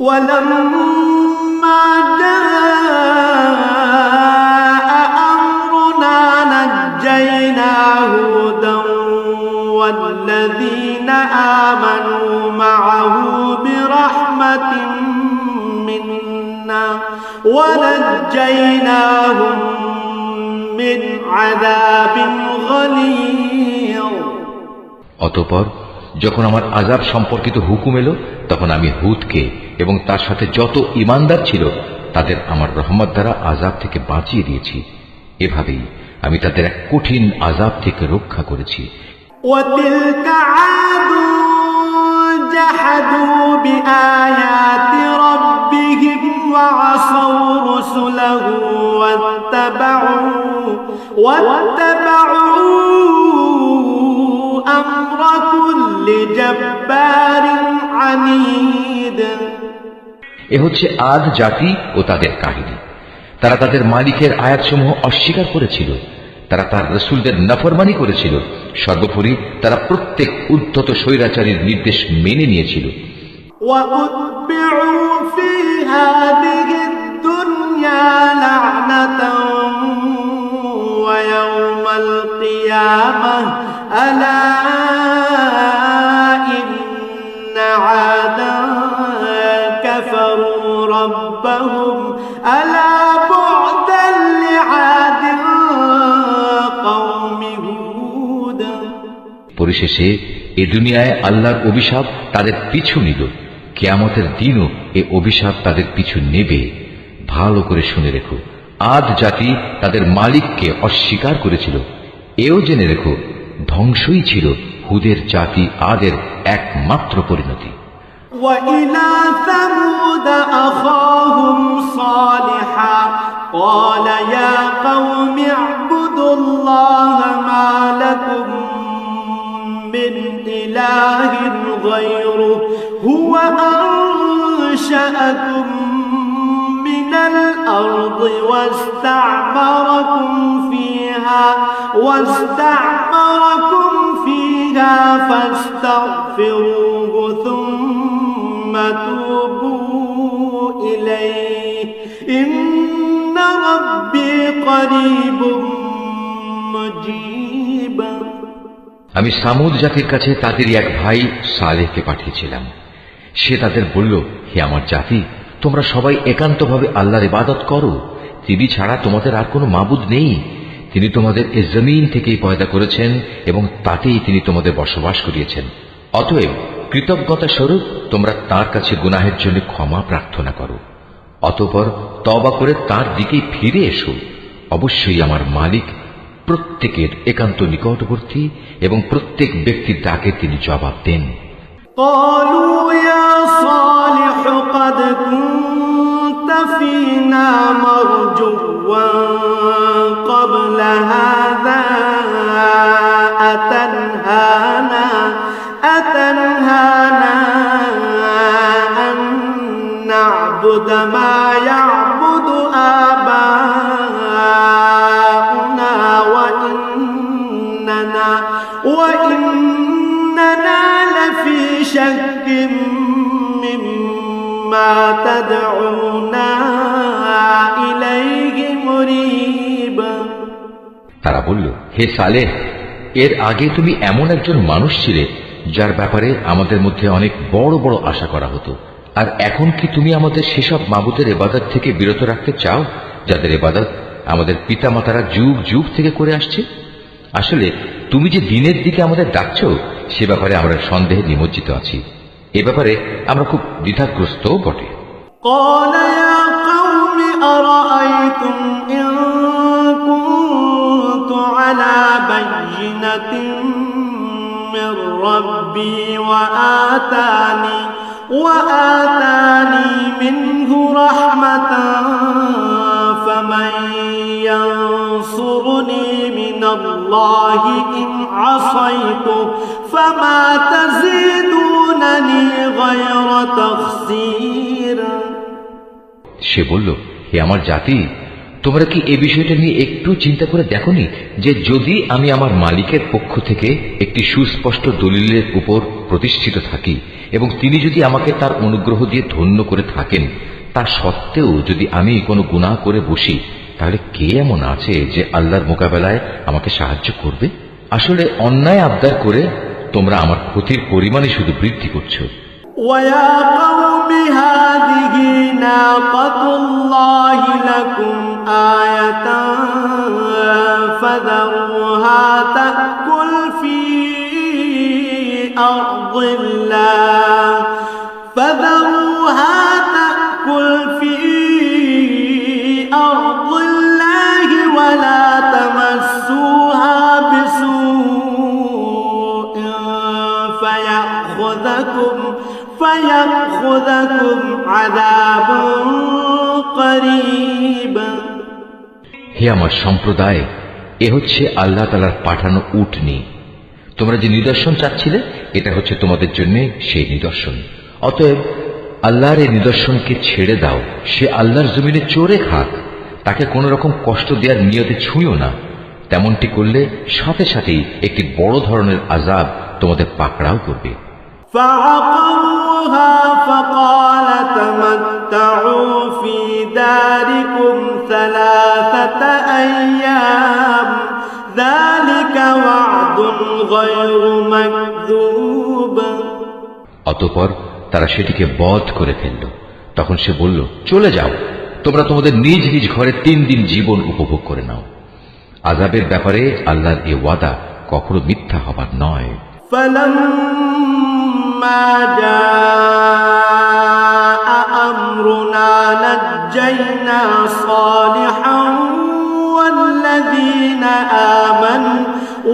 ولما جاء أمرنا نجينا هودا والذين آمنوا معه برحمة منا ونجيناهم من عذاب غليظ। অতঃপর যখন আমার আযাব সম্পর্কিত হুকুম এলো তখন আমি হুদকে এবং তার সাথে যত ঈমানদার ছিল তাদের আমার রহমত দ্বারা আযাব থেকে বাঁচিয়ে দিয়েছি। এভাবেই আমি তাদের এক কঠিন আযাব থেকে রক্ষা করেছি। وتلك عاد جحدوا بآيات ربهم وعصوا رسله واتبعوا أمر كل جبار عنيد। এ হচ্ছে আদ জাতি ও তাদের কাহিনী। তারা তাদের মালিকের আয়াতসমূহ অস্বীকার করেছিল, তারা তার রাসূলদের নাফরমানি করেছিল। সর্বোপরি তারা প্রত্যেক উদ্ধত স্বৈরাচারীর নির্দেশ মেনে নিয়েছিল। وأتبعوا في هذه الدنيا الدنيا لعنة ويوم القيامة ألا إن عادا كفروا ربهم ألا بعدا لعاد قوم هود। পরিশেষে এ দুনিয়ায় আল্লাহর অভিশাপ তাদের পিছু নিল, কিয়ামতের দিনও এ অভিশাপ তাদের পিছু নেবে। ভালো করে শুনে রেখো, আদ জাতি তাদের মালিককে অস্বীকার করেছিল। এও জেনে রেখো, ধ্বংসই ছিল হুদের জাতি আদের একমাত্র পরিণতি। وإلى ثمود أخاهم صالحا قال يا قوم اعبدوا الله ما لكم من إله غيره هو أنشأكم من الأرض واستعمركم فيها فاستغفروه ثم توبوا إليه إن ربي قريب مجيب। আমি সামুদ জাতির কাছে তাদেরই এক ভাই সালেহকে পাঠিয়েছিলাম। সে তাদের বলল, হে আমার জাতি, তোমরা সবাই একান্তভাবে আল্লাহর ইবাদত করো। তিনি ছাড়া তোমাদের আর কোনো মাবুদ নেই। তিনি তোমাদের এ জমিন থেকেই পয়দা করেছেন এবং তাতেই তিনি তোমাদের বসবাস করিয়েছেন। অতএব কৃতজ্ঞতা স্বরূপ তোমরা তার কাছে গুনাহের জন্য ক্ষমা প্রার্থনা করো, অতঃপর তওবা করে তার দিকেই ফিরে এসো। অবশ্যই আমার মালিক প্রত্যেকের একান্ত নিকটবর্তী এবং প্রত্যেক ব্যক্তির ডাকে তিনি জবাব দেন। قالوا يا صالح قد كنت فينا مرجوا قبل هذا أتنهانا أن نعبد ما يعبد آباؤنا وإننا لفي شك مما تدعونا إليه مريب। তারা বলল, হে সালেহ, এর আগে তুমি এমন একজন মানুষ ছিলে যার ব্যাপারে আমাদের মধ্যে অনেক বড় বড় আশা করা হতো। আর এখন কি তুমি আমাদের সেসব মাবুদের ইবাদত থেকে বিরত রাখতে চাও যাদের ইবাদত আমাদের পিতামাতারা যুগ যুগ থেকে করে আসছে? আসলে তুমি যে দিনের দিকে আমাদের ডাকছ সে ব্যাপারে আমরা সন্দেহে নিমজ্জিত আছি। এ ব্যাপারে আমরা খুব দ্বিধাগ্রস্তও বটে। قال يا قوم أرأيتم إن كنت على بينة من ربي وآتاني منه رحمة فمن ينصرني من الله إن عصيته فما تزيدونني غير تخسير। সে বলল, হে আমার জাতি, তোমরা কি এই বিষয়টা নিয়ে একটু চিন্তা করে দেখোনি যে যদি আমি আমার মালিকের পক্ষ থেকে একটি সুস্পষ্ট দলিলের উপর প্রতিষ্ঠিত থাকি এবং তিনি যদি আমাকে তার অনুগ্রহ দিয়ে ধন্য করে থাকেন, তা সত্ত্বেও যদি আমি কোনো গুনাহ করে বসি, তাহলে কে এমন আছে যে আল্লাহর মোকাবেলায় আমাকে সাহায্য করবে? আসলে অন্যায় আবদার করে তোমরা আমার ক্ষতির পরিমাণে শুধু বৃদ্ধি করছো। ويا قوم هذه ناقة الله لكم آية فذروها تأكل في أرض الله ولا تمسوها بسوء فيأخذكم عذاب قريب। হে আমার সম্প্রদায়, এ হচ্ছে আল্লাহ তাআলার পাঠানো উটনী। তোমরা যে নিদর্শন চাচ্ছিলে, এটা হচ্ছে তোমাদের জন্য সেই নিদর্শন। অতএব আল্লাহর এই নিদর্শনকে ছেড়ে দাও। সে আল্লাহর জমিনে চড়ে খাক, তাকে কোন রকম কষ্ট দেওয়ার নিয়তে ছুঁয়ো না। তেমনটি করলে সাথে সাথেই একটি বড় ধরনের আযাব তোমাদের পাকড়াও করবে। فعقروها فقال تمتعوا في داركم أيام ذلك وعد غير مكذوب অতঃপর তারা সেটিকে বধ করে ফেলল। তখন সে বলল, চলে যাও, তোমরা তোমাদের নিজ নিজ ঘরে 3 দিন জীবন উপভোগ করে নাও। আযাবের ব্যাপারে আল্লাহর এ ওয়াদা কখনো মিথ্যা হবার নয়। فلما جاء أمرنا نجينا صالحا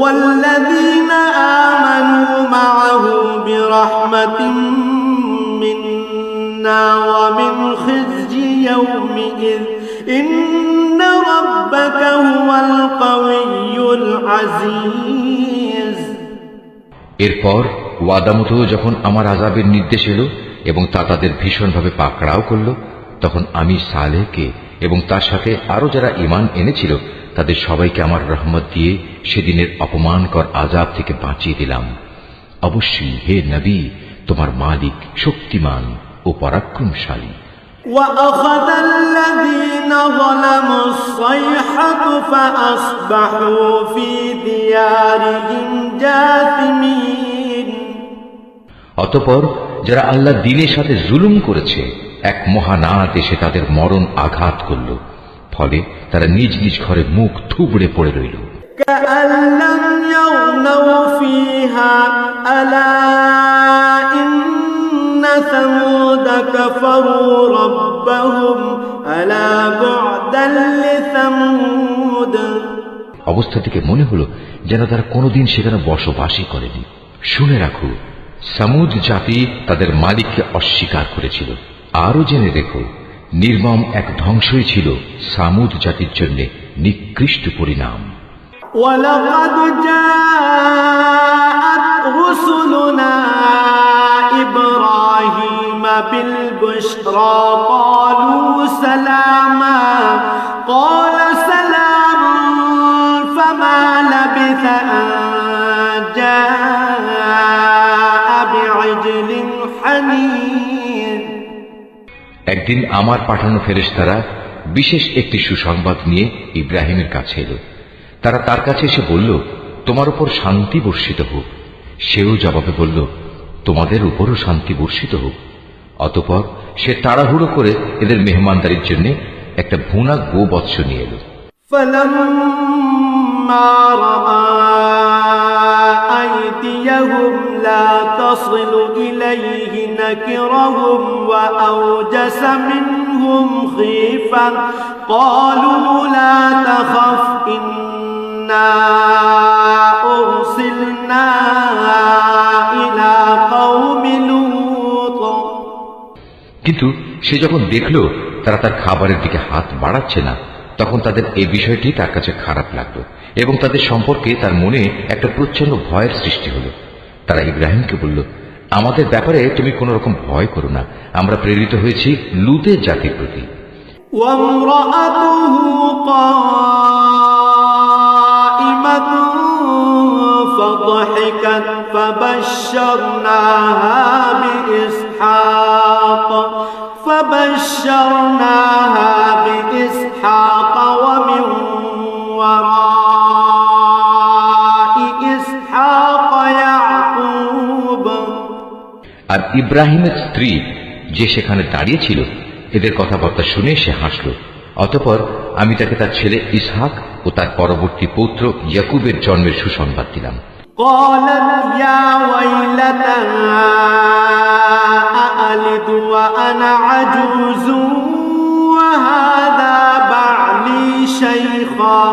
والذين آمنوا معه برحمة منا ومن خزي يومئذ إن ربك هو القوي العزيز এরপর ওয়াদা মতো যখন আমার আযাবের নির্দেশ এলো এবং তা তাদের ভীষণভাবে পাকড়াও করল, তখন আমি সালেহকে এবং তার সাথে আরো যারা ঈমান এনেছিল তাদের সবাইকে আমার রহমত দিয়ে সেদিনের অপমানকর আযাব থেকে বাঁচিয়ে দিলাম। অবশ্যই হে নবী, তোমার মালিক শক্তিমান ও পরাক্রমশালী। وأخذ الذين ظلموا الصيحة فأصبحوا في ديارهم جاثمين অতঃপর যারা আল্লাহ দ্বীনের সাথে জুলুম করেছে, এক মহানাদ এসে তাদের মরণ আঘাত করল, ফলে তারা নিজ নিজ ঘরে মুখ থুবড়ে পড়ে রইল। كأن لم يغنوا فيها ألا إن ثمود كفروا ربهم ألا بعدا لثمود অবস্থাটিকে মনে হলো যেন তারা কোনোদিন সেখানে বসবাসই করেনি। শুনে রাখো, সামুদ জাতি তাদের মালিককে অস্বীকার করেছিল। আরো জেনে রেখো, নির্মম এক ধ্বংসই ছিল সামুদ জাতির জন্য নিকৃষ্ট পরিণাম। ولقد جاءت رسلنا إبراهيم بالبشرى قالوا سلاما قال سلام فما لبث أن جاء بعجل حنيذ একদিন আমার পাঠানো ফেরেশতারা বিশেষ একটি সুসংবাদ নিয়ে ইব্রাহিমের কাছে এলো। তারা তার কাছে এসে বলল, তোমার উপর শান্তি বর্ষিত হোক। সেও জবাবে বলল, তোমাদের উপরও শান্তি বর্ষিত হোক। অতঃপর সে তাড়াহুড়ো করে এদের মেহমানদারির জন্য একটা ভুনা গোবৎস নিয়ে এলো। فلما رأى أيديهم لا تصل إليه نكرهم وأوجس منهم خيفة قالوا لا تخف إنا أرسلنا إلى قوم لوط কিন্তু সে যখন দেখল তারা তার খাবারের দিকে হাত বাড়াচ্ছে না, তখন তাদের এই বিষয়টি তার কাছে খারাপ লাগলো এবং তাদের সম্পর্কে তার মনে একটা প্রচন্ড ভয়ের সৃষ্টি হলো। তারা ইব্রাহিমকে বলল, আমাদের ব্যাপারে তুমি কোন রকম ভয় করো না, আমরা প্রেরিত হয়েছি লূতের জাতির প্রতি। وامرأته قائمة فضحكت فبشرناها بإسحاق ومن وراء إسحاق يعقوب আর ইব্রাহিমের স্ত্রী যে সেখানে দাঁড়িয়ে ছিল, এদের কথাবার্তা শুনে সে হাসল। অতঃপর আমি তাকে তার ছেলে ইসহাক ও তার পরবর্তী পৌত্র ইয়াকুবের জন্মের সুসংবাদ দিলাম। قالت يا ويلتى أألد وأنا عجوز وهذا بعلي شيخا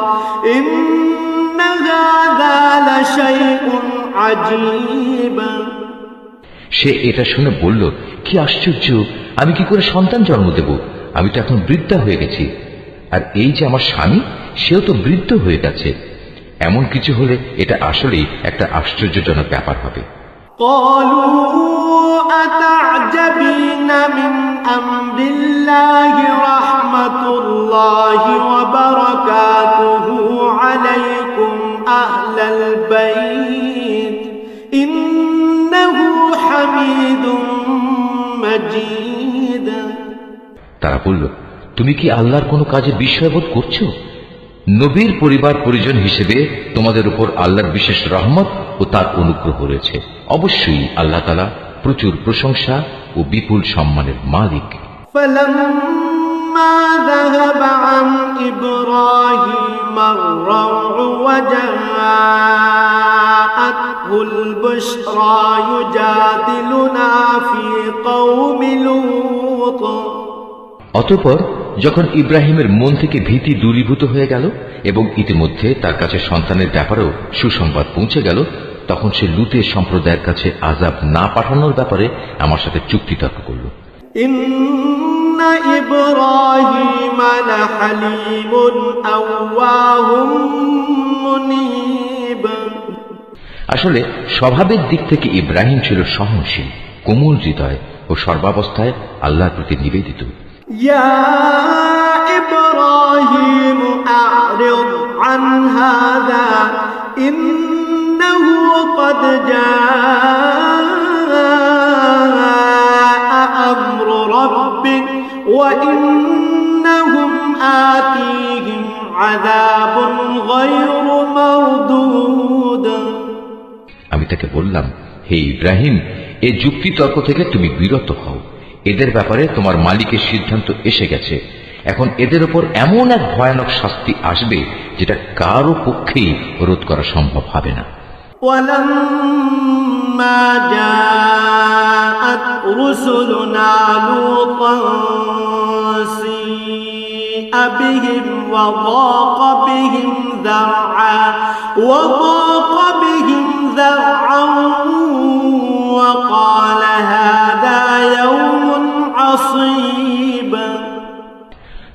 إن هذا لشيء عجيب সে এটা শুনে বলল, কি আশ্চর্য, আমি কি করে সন্তান জন্ম দেব? আমি তো এখন বৃদ্ধা হয়ে গেছি, আর এই যে আমার স্বামী, সেও তো বৃদ্ধ হয়ে গেছে। এমন কিছু হলে এটা আসলেই একটা আশ্চর্যজনক ব্যাপার হবে। قالوا أتعجبين من أمر الله رحمة الله وبركاته عليكم أهل البيت إنه حميد مجيد তারা বলল, তুমি কি আল্লাহর কোনো কাজে বিস্ময়বোধ করছো? নবীর পরিবার পরিজন হিসেবে তোমাদের উপর আল্লাহর বিশেষ রহমত ও তার অনুগ্রহ রয়েছে। অবশ্যই আল্লাহ তাআলা প্রচুর প্রশংসা ও বিপুল সম্মানের মালিক। فلما ذهب عن إبراهيم الروع وجاءته البشرى يجادلنا في قوم لوط। অতঃপর যখন ইব্রাহিমের মন থেকে ভীতি দূরীভূত হয়ে গেল এবং ইতিমধ্যে তার কাছে সন্তানের ব্যাপারেও সুসংবাদ পৌঁছে গেল, তখন সে লুতের সম্প্রদায়ের কাছে আযাব না পাঠানোর ব্যাপারে আমার সাথে চুক্তিতর্ক করল। ইন্না ইব্রাহিম লাহালিমুন আওয়াহুম মুনীব। আসলে স্বভাবের দিক থেকে ইব্রাহিম ছিল সহনশীল, কোমল হৃদয় ও সর্বাবস্থায় আল্লাহর প্রতি নিবেদিত। ইয়া ইব্রাহিম আ'রিদ আন হাযা ইন্নাহু ক্বাদ জাআ আমরু রাব্বিক ওয়া ইন্নাহুম আতীহিম আযাবুন গায়রু মারদুদ। আমি তাকে বললাম, হে ইব্রাহিম, এই যুক্তিতর্ক থেকে তুমি বিরত হও। এদের ব্যাপারে তোমার মালিকের সিদ্ধান্ত এসে গেছে। এখন এদের উপর এমন এক ভয়ানক শাস্তি আসবে যেটা কারো পক্ষেই রোধ করা সম্ভব হবে না। ওয়ালাম্মা জাআত রুসুলুনা লূতান সিআ বিহিম ওয়া দাqa বিহিম যারআ ওয়া ক্বালা হাযা ইয়াওমুন আসীব।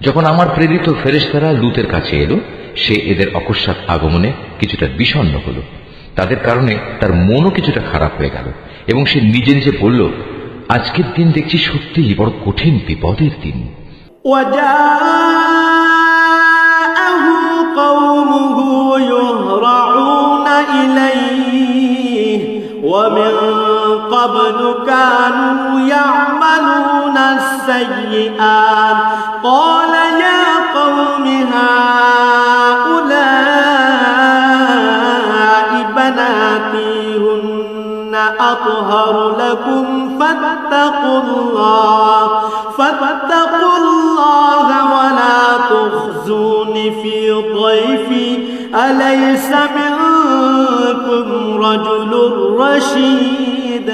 যখন আমার প্রেরিত ফেরেশতারা লূতের কাছে এলো, সে এদের অকস্মাৎ আগমনে কিছুটা বিষণ্ণ হল। তাদের কারণে তার মনও কিছুটা খারাপ হয়ে গেল এবং সে নিজে নিজে বলল, আজকের দিন দেখছি সত্যিই বড় কঠিন বিপদের দিন। وجاءه قومه يهرعون إليه ومن قبل كانوا يعملون السيئات قال يا قوم هؤلاء بناتي هن أطهر لكم فاتقوا الله ولا تخزوني في ضيفي أليس منكم رجل رشيد।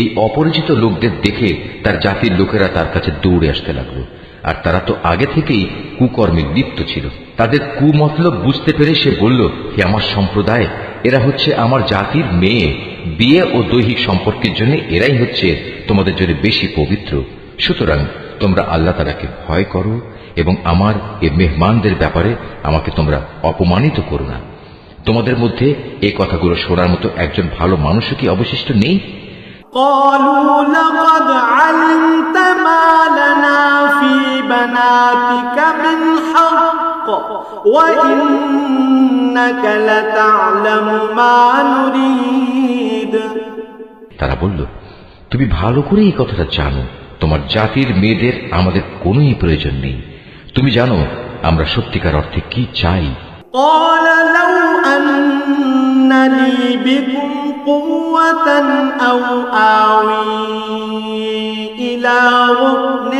এই অপরিচিত লোকদের দেখে তার জাতির লোকেরা তার কাছে দৌড়ে আসতে লাগলো, আর তারা তো আগে থেকেই কুকর্মে লিপ্ত ছিল। তাদের কুমতলব বুঝতে পেরে সে বলল, হে আমার সম্প্রদায়, এরা হচ্ছে আমার জাতির মেয়ে। বিয়ে ও দৈহিক সম্পর্কের জন্য এরাই হচ্ছে তোমাদের জন্য বেশি পবিত্র। সুতরাং তোমরা আল্লাহ তাআলাকে ভয় করো এবং আমার এ মেহমানদের ব্যাপারে আমাকে তোমরা অপমানিত করো না। তোমাদের মধ্যে এই কথাগুলো শোনার মতো একজন ভালো মানুষও কি অবশিষ্ট নেই? قالوا لقد علمت ما لنا في بناتك من حق وإنك لتعلم ما نريد। তারা বলল, তুমি ভালো করে এই কথাটা জানো, তোমার জাতির মেয়েদের আমাদের কোনোই প্রয়োজন নেই। তুমি জানো আমরা সত্যিকার অর্থে কি চাই। قال لو أن لي بكم قوة أو آوي إلى ركن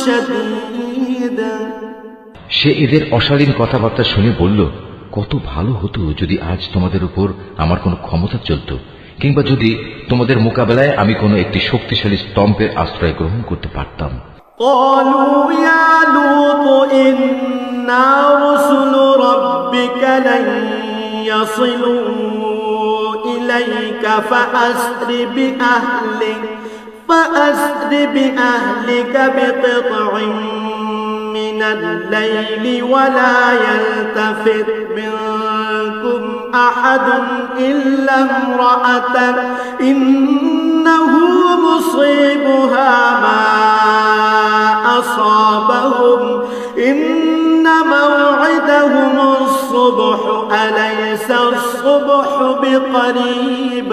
شديد। সে এদের অশালীন কথাবার্তা শুনে বলল, কত ভালো হতো যদি আজ তোমাদের উপর আমার কোনো ক্ষমতা চলত, কিংবা যদি তোমাদের মোকাবেলায় আমি কোনো একটি শক্তিশালী স্তম্ভের আশ্রয় গ্রহণ করতে পারতাম। قالوا يا لوط إنا رسل ربك لن يصلوا إليك فأسر بأهلك بقطع من الليل ولا يلتفت منكم أحد إلا امرأتك إنه مصيبها ما أصابهم إن موعدهم الصبح أليس الصبح بقريب।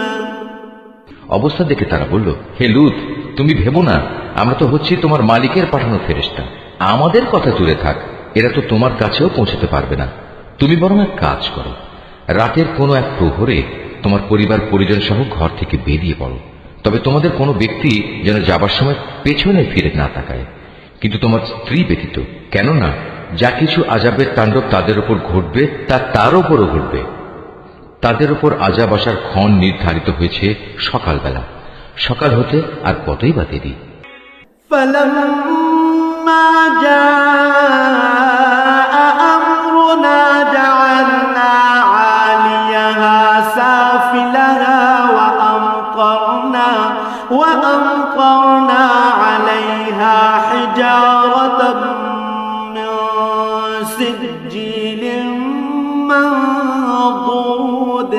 অবস্থা দেখে তারা বলল, হে লূত, তুমি ভেবো না, আমরা তো হচ্ছি তোমার মালিকের পাঠানো ফেরেশতা। আমাদের কথা দূরে থাক, এরা তো তোমার কাছেও পৌঁছতে পারবে না। তুমি বরং এক কাজ করো, রাতের কোনো এক প্রহরে তোমার পরিবার পরিজন সহ ঘর থেকে বেরিয়ে পড়ো। তবে তোমাদের কোনো ব্যক্তি যেন যাবার সময় পেছনে ফিরে না তাকায়, কিন্তু তোমার স্ত্রী ব্যতীত, কেননা যা কিছু আযাবের তাণ্ডব তাদের উপর ঘটবে তা তার উপরও ঘটবে। তাদের উপর আযাব আসার ক্ষণ নির্ধারিত হয়েছে সকালবেলা, সকাল হতে আর কতই বা দেরি। فلما جاء أمرنا جعلنا عاليها سافلها وأمطرنا عليها حجارة من سجيل منضود।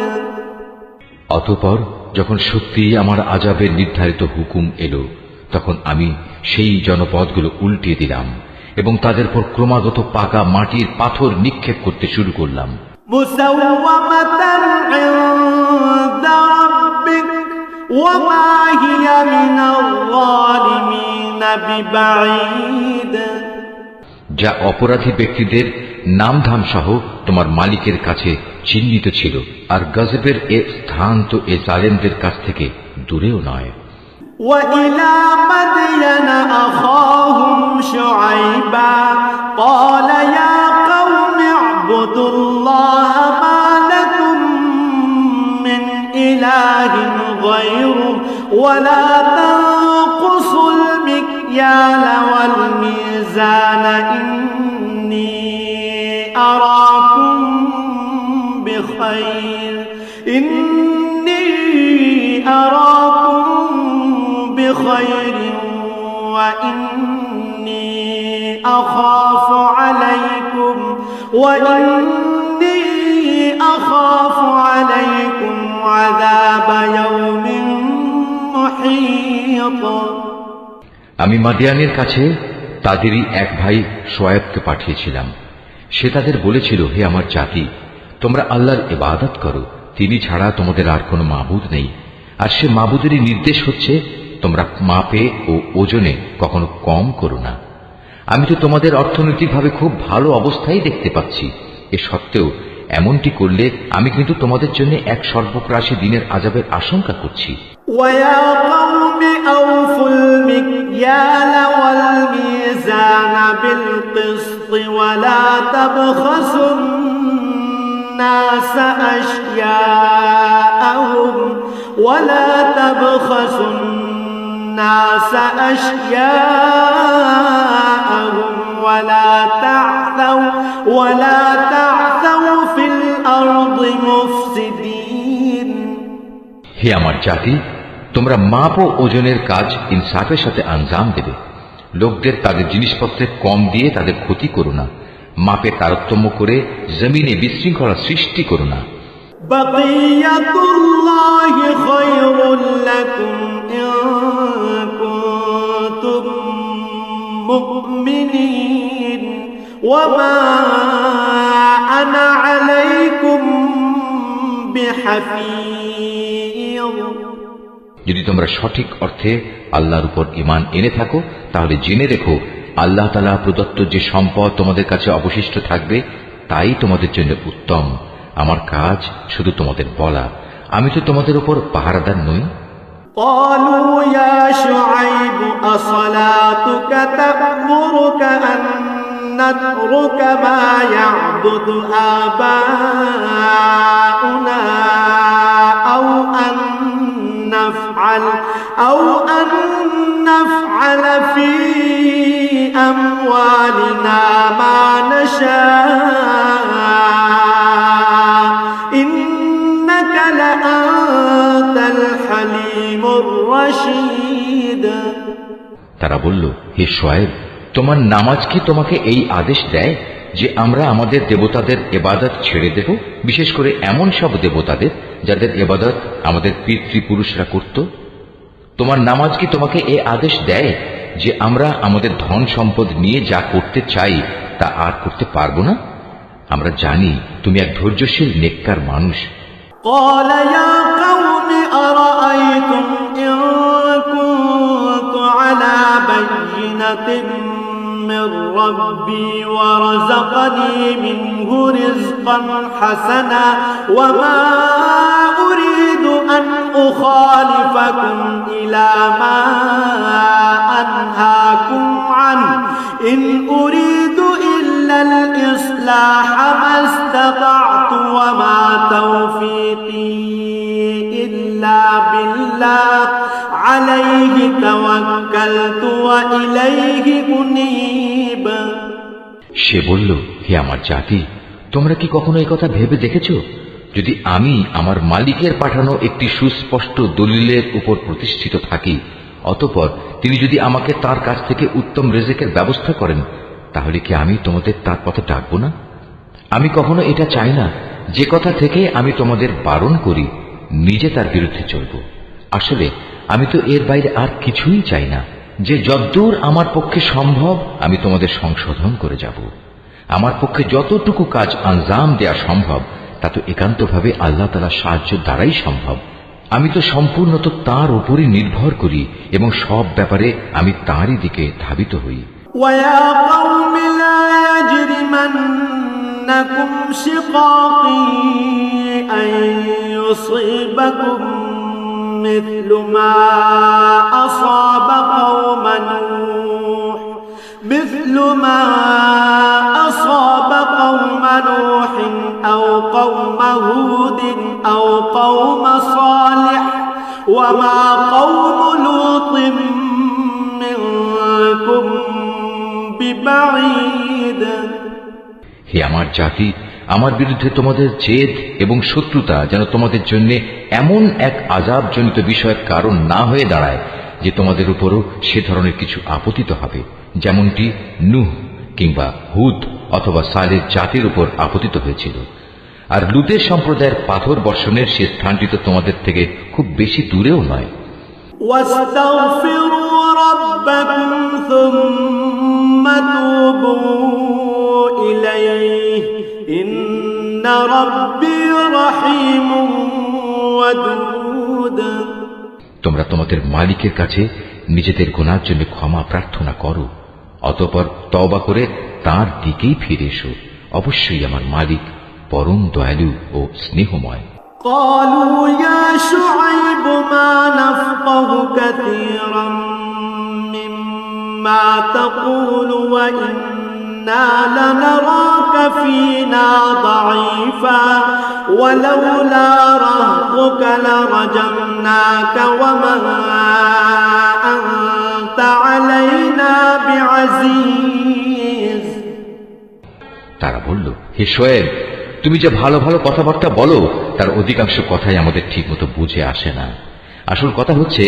অতঃপর যখন সত্যি আমার আযাবের নির্ধারিত হুকুম এলো, তখন আমি সেই জনপদগুলো উল্টিয়ে দিলাম এবং তাদের পর ক্রমাগত পাকা মাটির পাথর নিক্ষেপ করতে শুরু করলাম। মুসাওয়ামাতান ইনদা রাব্বিক ওয়া মা হিয়া মিনাল যালিমিন বিবাঈদ। যা অপরাধী ব্যক্তিদের নামধাম সহ তোমার মালিকের কাছে চিহ্নিত ছিল, আর গজবের এ স্থান তো এ জালেমদের কাছ থেকে দূরেও নয়। وإلى مدين أخاهم شعيبا قال يا قوم اعبدوا الله ما لكم من إله غيره ولا تنقصوا المكيال والميزان إني أراكم بخير بخير وإني أخاف عليكم عذاب يوم محيط। আমি মাদিয়ানের কাছে তাদেরই এক ভাই শোয়েবকে পাঠিয়েছিলাম। সে তাদের বলেছিল, হে আমার জাতি, তোমরা আল্লাহর ইবাদত করো, তিনি ছাড়া তোমাদের আর কোনো মাবুদ নেই। আর সে মাবুদেরই নির্দেশ হচ্ছে, তোমরা মাপে ও ওজনে কখনো কম করো না। আমি তো তোমাদের অর্থনৈতিকভাবে খুব ভালো অবস্থায় দেখতে পাচ্ছি। এ সত্ত্বেও এমনটি করলে আমি কিন্তু তোমাদের জন্য এক সর্বগ্রাসী দিনের আযাবের আশঙ্কা করছি। وَيَا قَوْمِ أَوْفُوا الْمِكْيَالَ وَالْمِيزَانَ بِالْقِسْطِ وَلَا تَبْخَسُوا النَّاسَ أشياءهم ولا تعثوا في الأرض مفسدين। হে আমার জাতি, তোমরা মাপ ও ওজনের কাজ ইনসাফের সাথে আঞ্জাম দেবে। লোকদের তাদের জিনিসপত্রে কম দিয়ে তাদের ক্ষতি করো না, মাপে তারতম্য করে জমিনে বিশৃঙ্খলা সৃষ্টি করো না। বাকিয়াতুল্লাহি খায়রুল লাকুম ইন কুনতুম মুমিনিন ওয়া মা আনা আলাইকুম বিহাফিজ। যদি তোমরা সঠিক অর্থে আল্লাহর উপর ঈমান এনে থাকো, তাহলে জেনে রেখো, আল্লাহ তাআলা প্রদত্ত যে সম্পদ তোমাদের কাছে অবশিষ্ট থাকবে তাই তোমাদের জন্য উত্তম। আমার কাজ শুধু তোমাদের বলা, আমি তো তোমাদের উপর পাহারাদার নই। قالوا يا شعيب أصلاتك تأمرك أن نترك ما يعبد آباؤنا أو أن نفعل في أموالنا ما نشاء إنك لأنت الحليم الرشيد। তারা বলল, হে শোয়েব, তোমার নামাজ কি তোমাকে এই আদেশ দেয় যে আমরা আমাদের দেবতাদের ইবাদত ছেড়ে দেব, বিশেষ করে এমন সব দেবতাদের যাদের ইবাদত আমাদের পিতৃপুরুষরা করত? তোমার নামাজ কি তোমাকে এই আদেশ দেয় যে আমরা আমাদের ধন সম্পদ নিয়ে যা করতে চাই তা আর করতে পারবো না? আমরা জানি তুমি এক ধৈর্যশীল নেককার মানুষ। قال يا قوم أرأيتم إن كنت على بينة من ربي ورزقني منه رزقا حسنا وما أريد أن أخالفكم إلى ما أنهاكم عنه إن أريد إلا الإصلاح ما استطعت وما توفيقي إلا بالله عليه توكلت وإليه أنيب সে বলল, হে আমার জাতি, তোমরা কি কখনো এই কথা ভেবে দেখেছো? যদি আমি আমার মালিকের পাঠানো একটি সুস্পষ্ট দলিলের উপর প্রতিষ্ঠিত থাকি, অতঃপর তিনি যদি আমাকে তার কাছ থেকে উত্তম রিজিকের ব্যবস্থা করেন, তাহলে কি আমি তোমাদের তার পথে ডাকবো না? আমি কখনো এটা চাই না যে কথা থেকে আমি তোমাদের বারণ করি নিজে তার বিরুদ্ধে চলব। আসলে আমি তো এর বাইরে আর কিছুই চাই না, যে যতদূর আমার পক্ষে সম্ভব আমি তোমাদের সংশোধন করে যাব। আমার পক্ষে যতটুকু কাজ আঞ্জাম দেয়া সম্ভব তা তো একান্তভাবে আল্লাহ তাআলার সাহায্য দ্বারাই সম্ভব। আমি তো সম্পূর্ণত তার উপরই নির্ভর করি এবং সব ব্যাপারে আমি তাঁরই দিকে ধাবিত হই। ويا قوم لا يجرمنكم شقاقي أن يصيبكم مثل ما أصاب قوم نوح أو قوم هود أو قوم صالح وما قوم لوط منكم ببعيد হে আমার জাতি, আমার বিরুদ্ধে তোমাদের জেদ এবং শত্রুতা যেন তোমাদের জন্য এমন এক আযাবজনিত বিষয়ের কারণ না হয়ে দাঁড়ায় যে তোমাদের উপরও সে ধরনের কিছু আপতিত হবে, যেমনটি নূহ কিংবা হুদ অথবা সালেহ জাতির উপর আপতিত হয়েছিল। আর লুতের সম্প্রদায়ের পাথর বর্ষণের সে স্থানটি তো তোমাদের থেকে খুব বেশি দূরেও নয়। واستغفروا ربكم ثم توبوا إليه إن ربي رحيم ودود তোমরা তোমাদের মালিকের কাছে নিজেদের গুনার জন্য ক্ষমা প্রার্থনা করো, অতঃপর তওবা করে তাঁর দিকেই ফিরে এসো। অবশ্যই আমার মালিক পরম দয়ালু ও স্নেহময়। قالوا يا شعيب ما نفقه كثيرا مما تقول وإنا لنراك فينا ضعيفا ولولا رهطك لرجمناك وما أنت علينا بعزيز তারা বলল, হে শোয়েব, তুমি যে ভালো ভালো কথাবার্তা বলো তার অধিকাংশ কথাই আমাদের ঠিক মতো বুঝে আসে না। আসল কথা হচ্ছে,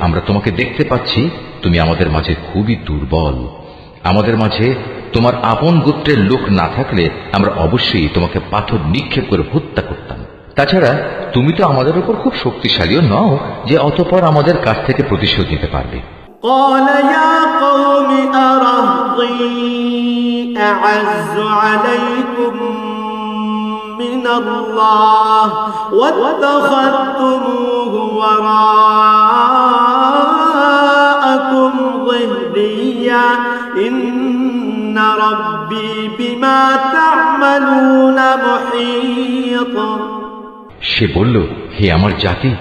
আমরা তোমাকে দেখতে পাচ্ছি তুমি আমাদের মাঝে খুবই দুর্বল। আমাদের মাঝে তোমার আপন গোত্রের লোক না থাকলে আমরা অবশ্যই তোমাকে পাথর নিক্ষেপ করে হত্যা করতাম। তাছাড়া তুমি তো আমাদের উপর খুব শক্তিশালীও নও যে অতঃপর আমাদের কাছ থেকে প্রতিশোধ নিতে পারবে। قال يا قوم أرهطي أعز عليكم من الله واتخذتموه وراءكم ظهريا إن ربي بما تعملون محيط সে বলল, হে আমার জাতি,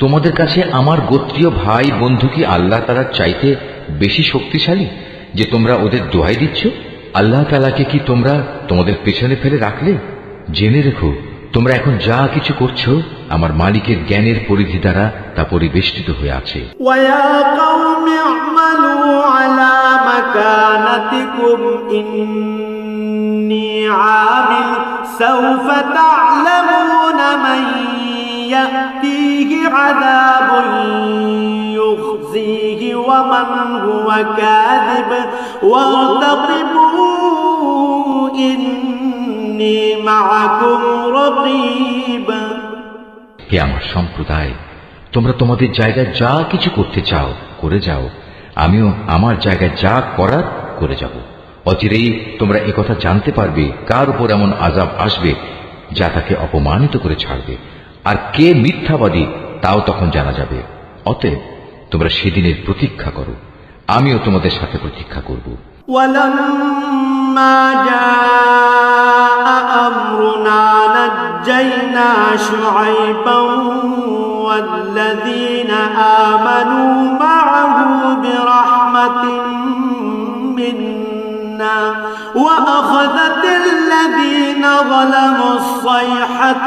তোমাদের কাছে আমার গোত্রীয় ভাই বন্ধু কি আল্লাহ তাআলার চাইতে বেশি শক্তিশালী যে তোমরা ওদের দোহাই দিচ্ছ? আল্লাহ তাআলাকে কি তোমরা তোমাদের পেছনে ফেলে রাখলে? জেনে রেখো, তোমরা এখন যা কিছু করছো আমার মালিকের জ্ঞানের পরিধি দ্বারা তা পরিবেষ্টিত হয়ে আছে। ويا قوم اعملوا على مكانتكم إني عامل سوف تعلمون من يأتيه عذاب يخزيه ومن هو كاذب وارتقبوا إني معكم رقيب হে আমার সম্প্রদায়, তোমরা তোমাদের জায়গায় যা কিছু করতে চাও করে যাও, আমিও আমার জায়গায় যা করার করে যাব। অচিরেই তোমরা একথা জানতে পারবে কার উপর এমন আযাব আসবে যা তাকে অপমানিত করে ছাড়বে, আর কে মিথ্যাবাদী তাও তখন জানা যাবে। অতএব তোমরা সেদিনের প্রতীক্ষা করো, আমিও তোমাদের সাথে প্রতীক্ষা করব। ولما جاء أمرنا نجينا شعيبا والذين آمنوا معه برحمة منا وأخذت الذين ظلموا الصيحة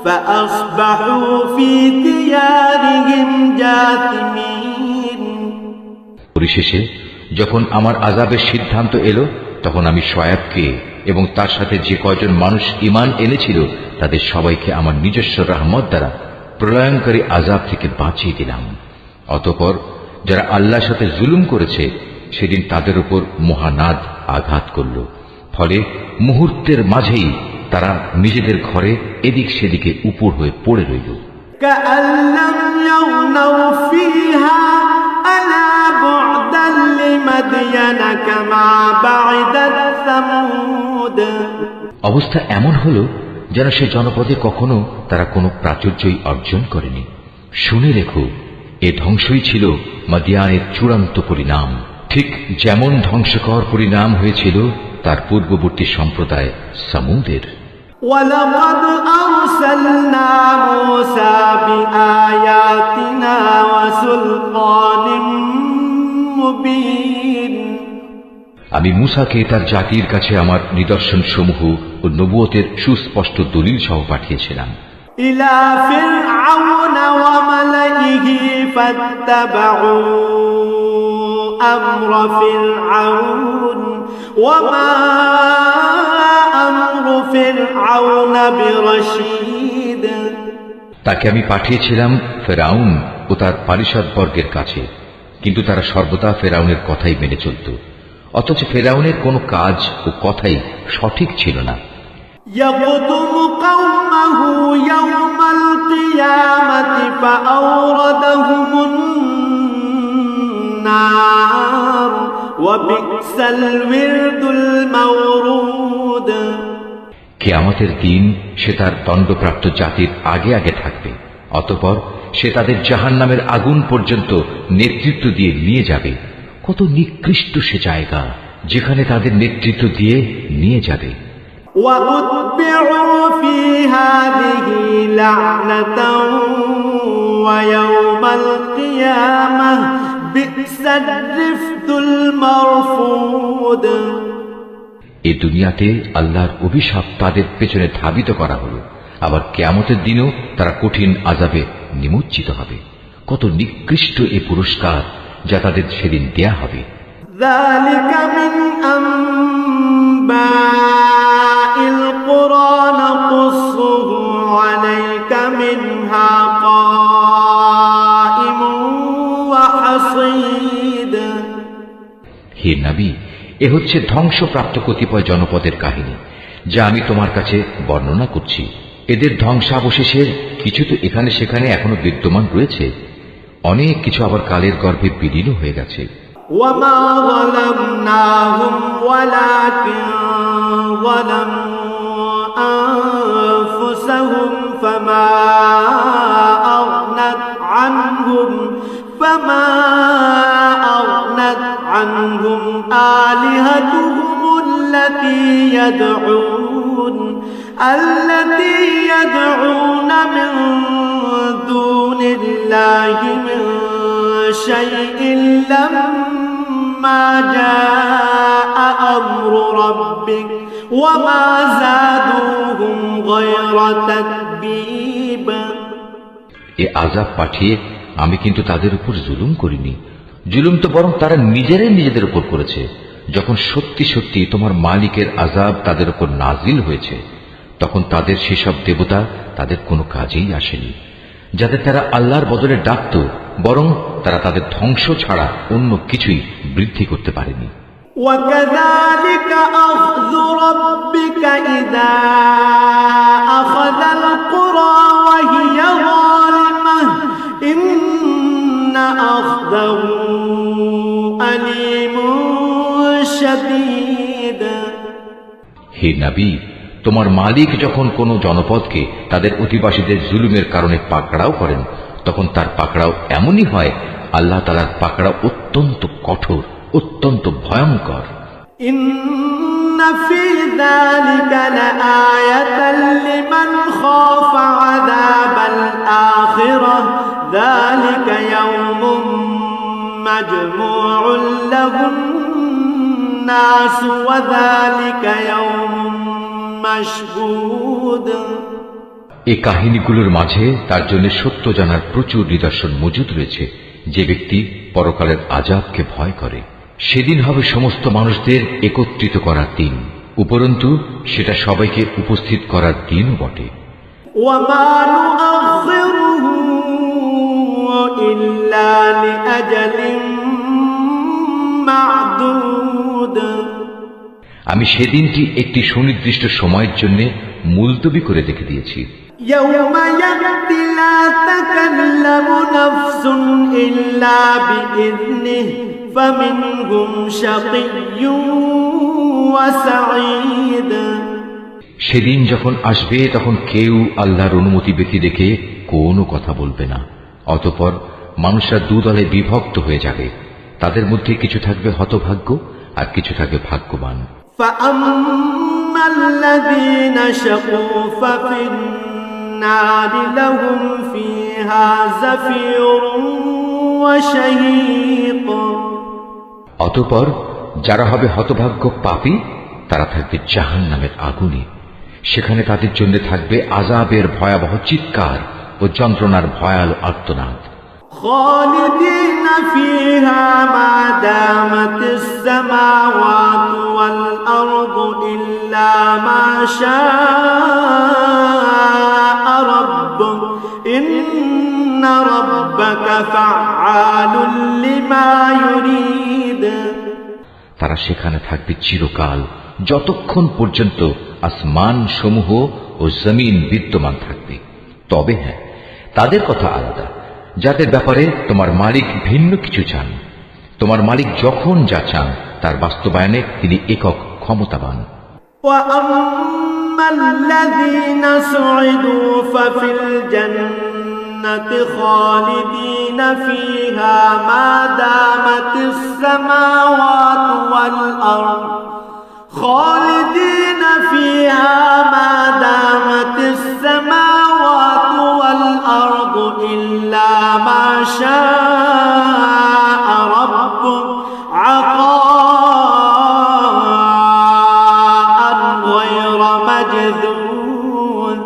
فأصبحوا في ديارهم جاثمين। পরিশেষে যখন আমার আযাবের সিদ্ধান্ত এলো তখন আমি শুআয়বকে এবং তার সাথে যে কয়জন মানুষ ঈমান এনেছিল তাদের সবাইকে আমার নিজস্ব রহমত দ্বারা প্রলয়ঙ্কারী আযাব থেকে বাঁচিয়ে দিলাম। অতঃপর যারা আল্লাহর সাথে জুলুম করেছে সেদিন তাদের উপর মহানাদ আঘাত করল, ফলে মুহূর্তের মাঝেই তারা নিজেদের ঘরে এদিক সেদিকে উপুড় হয়ে পড়ে রইল। كأن لم يغنوا فيها ألا بعدا لمدين كما بعدت ثمود। অবস্থা এমন হলো যেন সে জনপদে কখনো তারা কোনো প্রাচুর্যই অর্জন করেনি। শুনে রেখো, এ ধ্বংসই ছিল মাদিয়ানের চূড়ান্ত পরিণাম, ঠিক যেমন ধ্বংসকর পরিণাম হয়েছিল তার পূর্ববর্তী সম্প্রদায় সামুদের। ولقد أرسلنا موسى بآياتنا وسلطان مبين। আমি মূসাকে তার জাতির কাছে আমার নিদর্শন সমূহ ও নবুয়তের সুস্পষ্ট দলিল সহ পাঠিয়েছিলাম। إلى فرعون وملئه فاتبعوا أمر فرعون وما أمر فرعون برشيد। তাকে আমি পাঠিয়েছিলাম ফেরাউন ও তার পারিষদ বর্গের কাছে, কিন্তু তারা সর্বদা ফেরাউনের কথাই মেনে চলত, অথচ ফেরাউনের কোনো কাজ ও কথাই সঠিক ছিল না। يقدم قومه يوم القيامة فأوردهم النار وبئس الورد المورود। কিয়ামতের দিন সে তার দণ্ডপ্রাপ্ত জাতির আগে আগে থাকবে, অতঃপর সে তাদের জাহান্নামের আগুন পর্যন্ত নেতৃত্ব দিয়ে নিয়ে যাবে। কত নিকৃষ্ট সে জায়গা যেখানে তাদের নেতৃত্ব দিয়ে নিয়ে যাবে। وأتبعوا في هذه لعنة ويوم القيامة بئس الرفد المرفود। এ দুনিয়াতে আল্লাহর অভিশাপ তাদের পেছনে ধাবিত করা হলো, আবার কিয়ামতের দিনও তারা কঠিন আযাবে নিমজ্জিত হবে। কত নিকৃষ্ট এ পুরস্কার যা তাদের সেদিন দেয়া হবে। ذلك من أنباء القرى نقصه عليك منها قائم وحصيد। হে নবী, এ হচ্ছে ধ্বংসপ্রাপ্ত কতিপয় জনপদের কাহিনী যা আমি তোমার কাছে বর্ণনা করছি। এদের ধ্বংসাবশেষের কিছু তো এখানে সেখানে এখনো বিদ্যমান রয়েছে, অনেক কিছু আবার কালের গর্ভে বিলীন হয়ে গেছে। وما ظلمناهم ولكن ظلموا أنفسهم فما أغنت عنهم آلهتهم التي يدعون من دون الله من شيء لما جاء أمر ربك وما زادوهم غير تتبيب। এ আযাব পাঠিয়ে আমি কিন্তু তাদের উপর জুলুম করিনি, জুলুম তো বরং তারা নিজেরাই নিজেদের উপর করেছে। যখন সত্যি সত্যি তোমার মালিকের আযাব তাদের উপর নাজিল হয়েছে তখন তাদের সেসব দেবতা তাদের কোনো কাজেই আসেনি যাদের তারা আল্লাহর বদলে ডাকত, বরং তারা তাদের ধ্বংস ছাড়া অন্য কিছুই বৃদ্ধি করতে পারেনি। وكذلك أخذ ربك إذا أخذ القرى وهي ظالمة إن أخذه أليم شديد। হে নবী, তোমার মালিক যখন কোনো জনপদকে তাদের অধিবাসীদের জুলুমের কারণে পাকড়াও করেন তখন তার পাকড়াও এমনই হয়। আল্লাহ তাআলার পাকড়াও অত্যন্ত কঠোর অত্যন্ত ভয়ঙ্কর। إن في ذلك لآية لمن خاف عذاب الآخرة ذلك يوم مجموع له الناس وذلك يوم مشهود। এই কাহিনীগুলোর মাঝে তার জন্য সত্য জানার প্রচুর নিদর্শন মজুদ রয়েছে। যে ব্যক্তি পরকালের আযাবকে ভয় করে, সেদিন হবে সমস্ত মানুষদের একত্রিত করার দিন, উপরন্তু সেটা সবাইকে উপস্থিত করার দিনও বটে। وما نؤخره إلا لأجل معدود। আমি সেদিনটি একটি সুনির্দিষ্ট সময়ের জন্য মুলতবি করে রেখে দিয়েছি। يوم يأتي لا تكلم نفس إلا بإذنه فمنهم شقي وسعيد। সেদিন যখন আসবে তখন কেউ আল্লাহর অনুমতি ব্যতি দেখে কোনো কথা বলবে না। অতঃপর মানুষরা দুদলে বিভক্ত হয়ে যাবে, তাদের মধ্যে কিছু থাকবে হতভাগ্য আর কিছু থাকবে ভাগ্যবান। فأما الذين شقوا ففي النار لهم فيها زفير وشهيق। অতঃপর যারা হবে হতভাগ্য পাপী, তারা থাকবে জাহান্নামের আগুনে। সেখানে তাদের জন্য থাকবে আযাবের ভয়াবহ চিৎকার ও যন্ত্রণার ভয়াল আর্তনাদ। خالدين فيها ما دامت السماوات والأرض إلا ما شاء ربك إن ربك فعال لما يريد। তারা সেখানে থাকবে চিরকাল, যতক্ষণ পর্যন্ত আসমান সমূহ ও জমিন বিদ্যমান থাকবে। তবে হ্যাঁ, তাদের কথা আলাদা, যাদের ব্যাপারে তোমার মালিক ভিন্ন কিছু চান। তোমার মালিক যখন যা চান তার বাস্তবায়নে তিনি একক ক্ষমতাবান। وأما الذين سعدوا ففي الجنة خالدين فيها ما دامت السماوات والأرض خالدين فيها ما دامت السماوات والأرض إلا ما شاء ربك عطاء غير مجذوذ।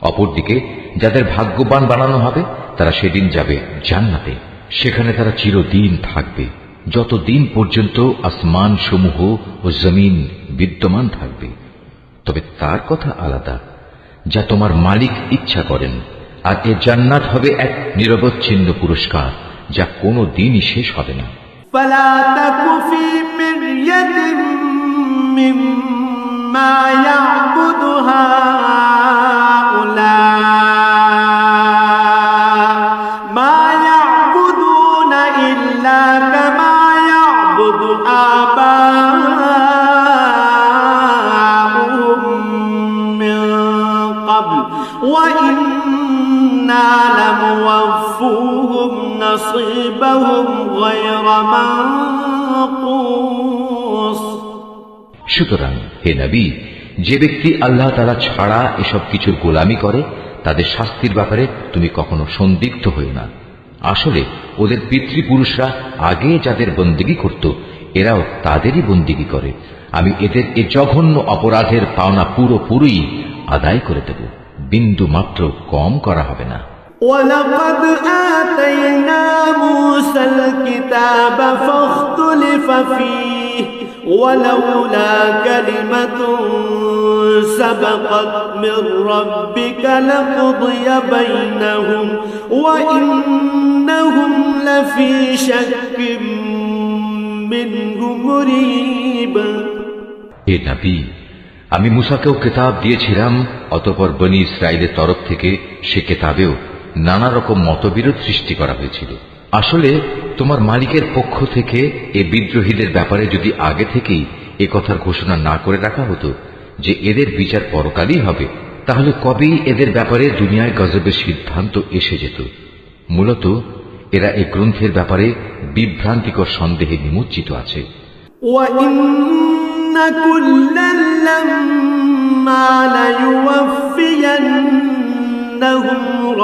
অপরদিকে যাদের ভাগ্যবান বানানো হবে তারা সেদিন যাবে জান্নাতে। সেখানে তারা চিরদিন থাকবে, যতদিন পর্যন্ত আসমান সমূহ ও জমিন বিদ্যমান থাকবে। তবে তার কথা আলাদা, যা তোমার মালিক ইচ্ছা করেন। আর এ জান্নাত হবে এক নিরবচ্ছিন্ন পুরস্কার, যা কোনো দিনই শেষ হবে না। فلا تك في مرية مما يعبد هؤلاء ما يعبدون إلا كما يعبد آباؤهم من قبل وإنا لموفوهم نصيبهم غير منقوص। সুতরাং হে নবী, যে ব্যক্তি আল্লাহ তাআলা ছাড়া এসব কিছুর গোলামি করে তাদের শাস্তির ব্যাপারে তুমি কখনো সন্দিগ্ধ হও না। আসলে ওদের পিতৃপুরুষরা আগে যাদের বন্দেগী করত, এরাও তাদেরই বন্দেগী করে। আমি এদের এ জঘন্য অপরাধের পাওনা পুরোপুরি আদায় করে দেব, বিন্দু মাত্র কম করা হবে না। ولقد آتينا موسى الكتاب فاختلف فيه ولولا كلمة سبقت من ربك لقضي بينهم وإنهم لفي شك منه مريب। হে নবী, আমি মুসাকেও কিতাব দিয়েছিলাম, অতঃপর বনী ইসরায়েলের তরফ থেকে সে কিতাবেও নানা রকম মতবিরোধ সৃষ্টি করা হয়েছিল। আসলে তোমার মালিকের পক্ষ থেকে এ বিদ্রোহীদের ব্যাপারে যদি আগে থেকেই এ কথার ঘোষণা না করে রাখা হতো যে এদের বিচার পরকালই হবে, তাহলে কবেই এদের ব্যাপারে দুনিয়ায় গজবের সিদ্ধান্ত এসে যেত। মূলত এরা এ গ্রন্থের ব্যাপারে বিভ্রান্তিকর সন্দেহে নিমজ্জিত আছে। وَإِنَّ كُلًّا لَّمَّا لَيُوَفِّيَنَّهُمْ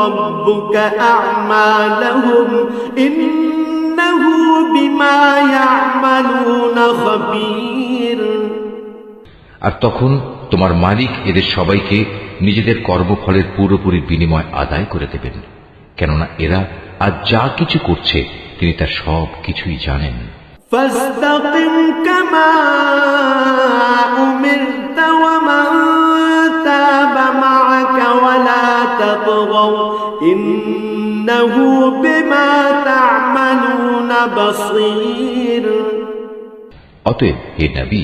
رَبُّكَ أَعْمَالَهُمْ إِنَّهُ بِمَا يَعْمَلُونَ خَبِيرٌ। আর তখন তোমার মালিক এদের সবাইকে নিজেদের কর্মফলের পুরোপুরি বিনিময় আদায় করে দেবেন, কেননা এরা আজ যা কিছু করছে তিনি তার সব কিছুই জানেন। فاستقم كما أمرت ومن تاب معك ولا تطغوا إنه بما تعملون بصير। অতএব হে নবী,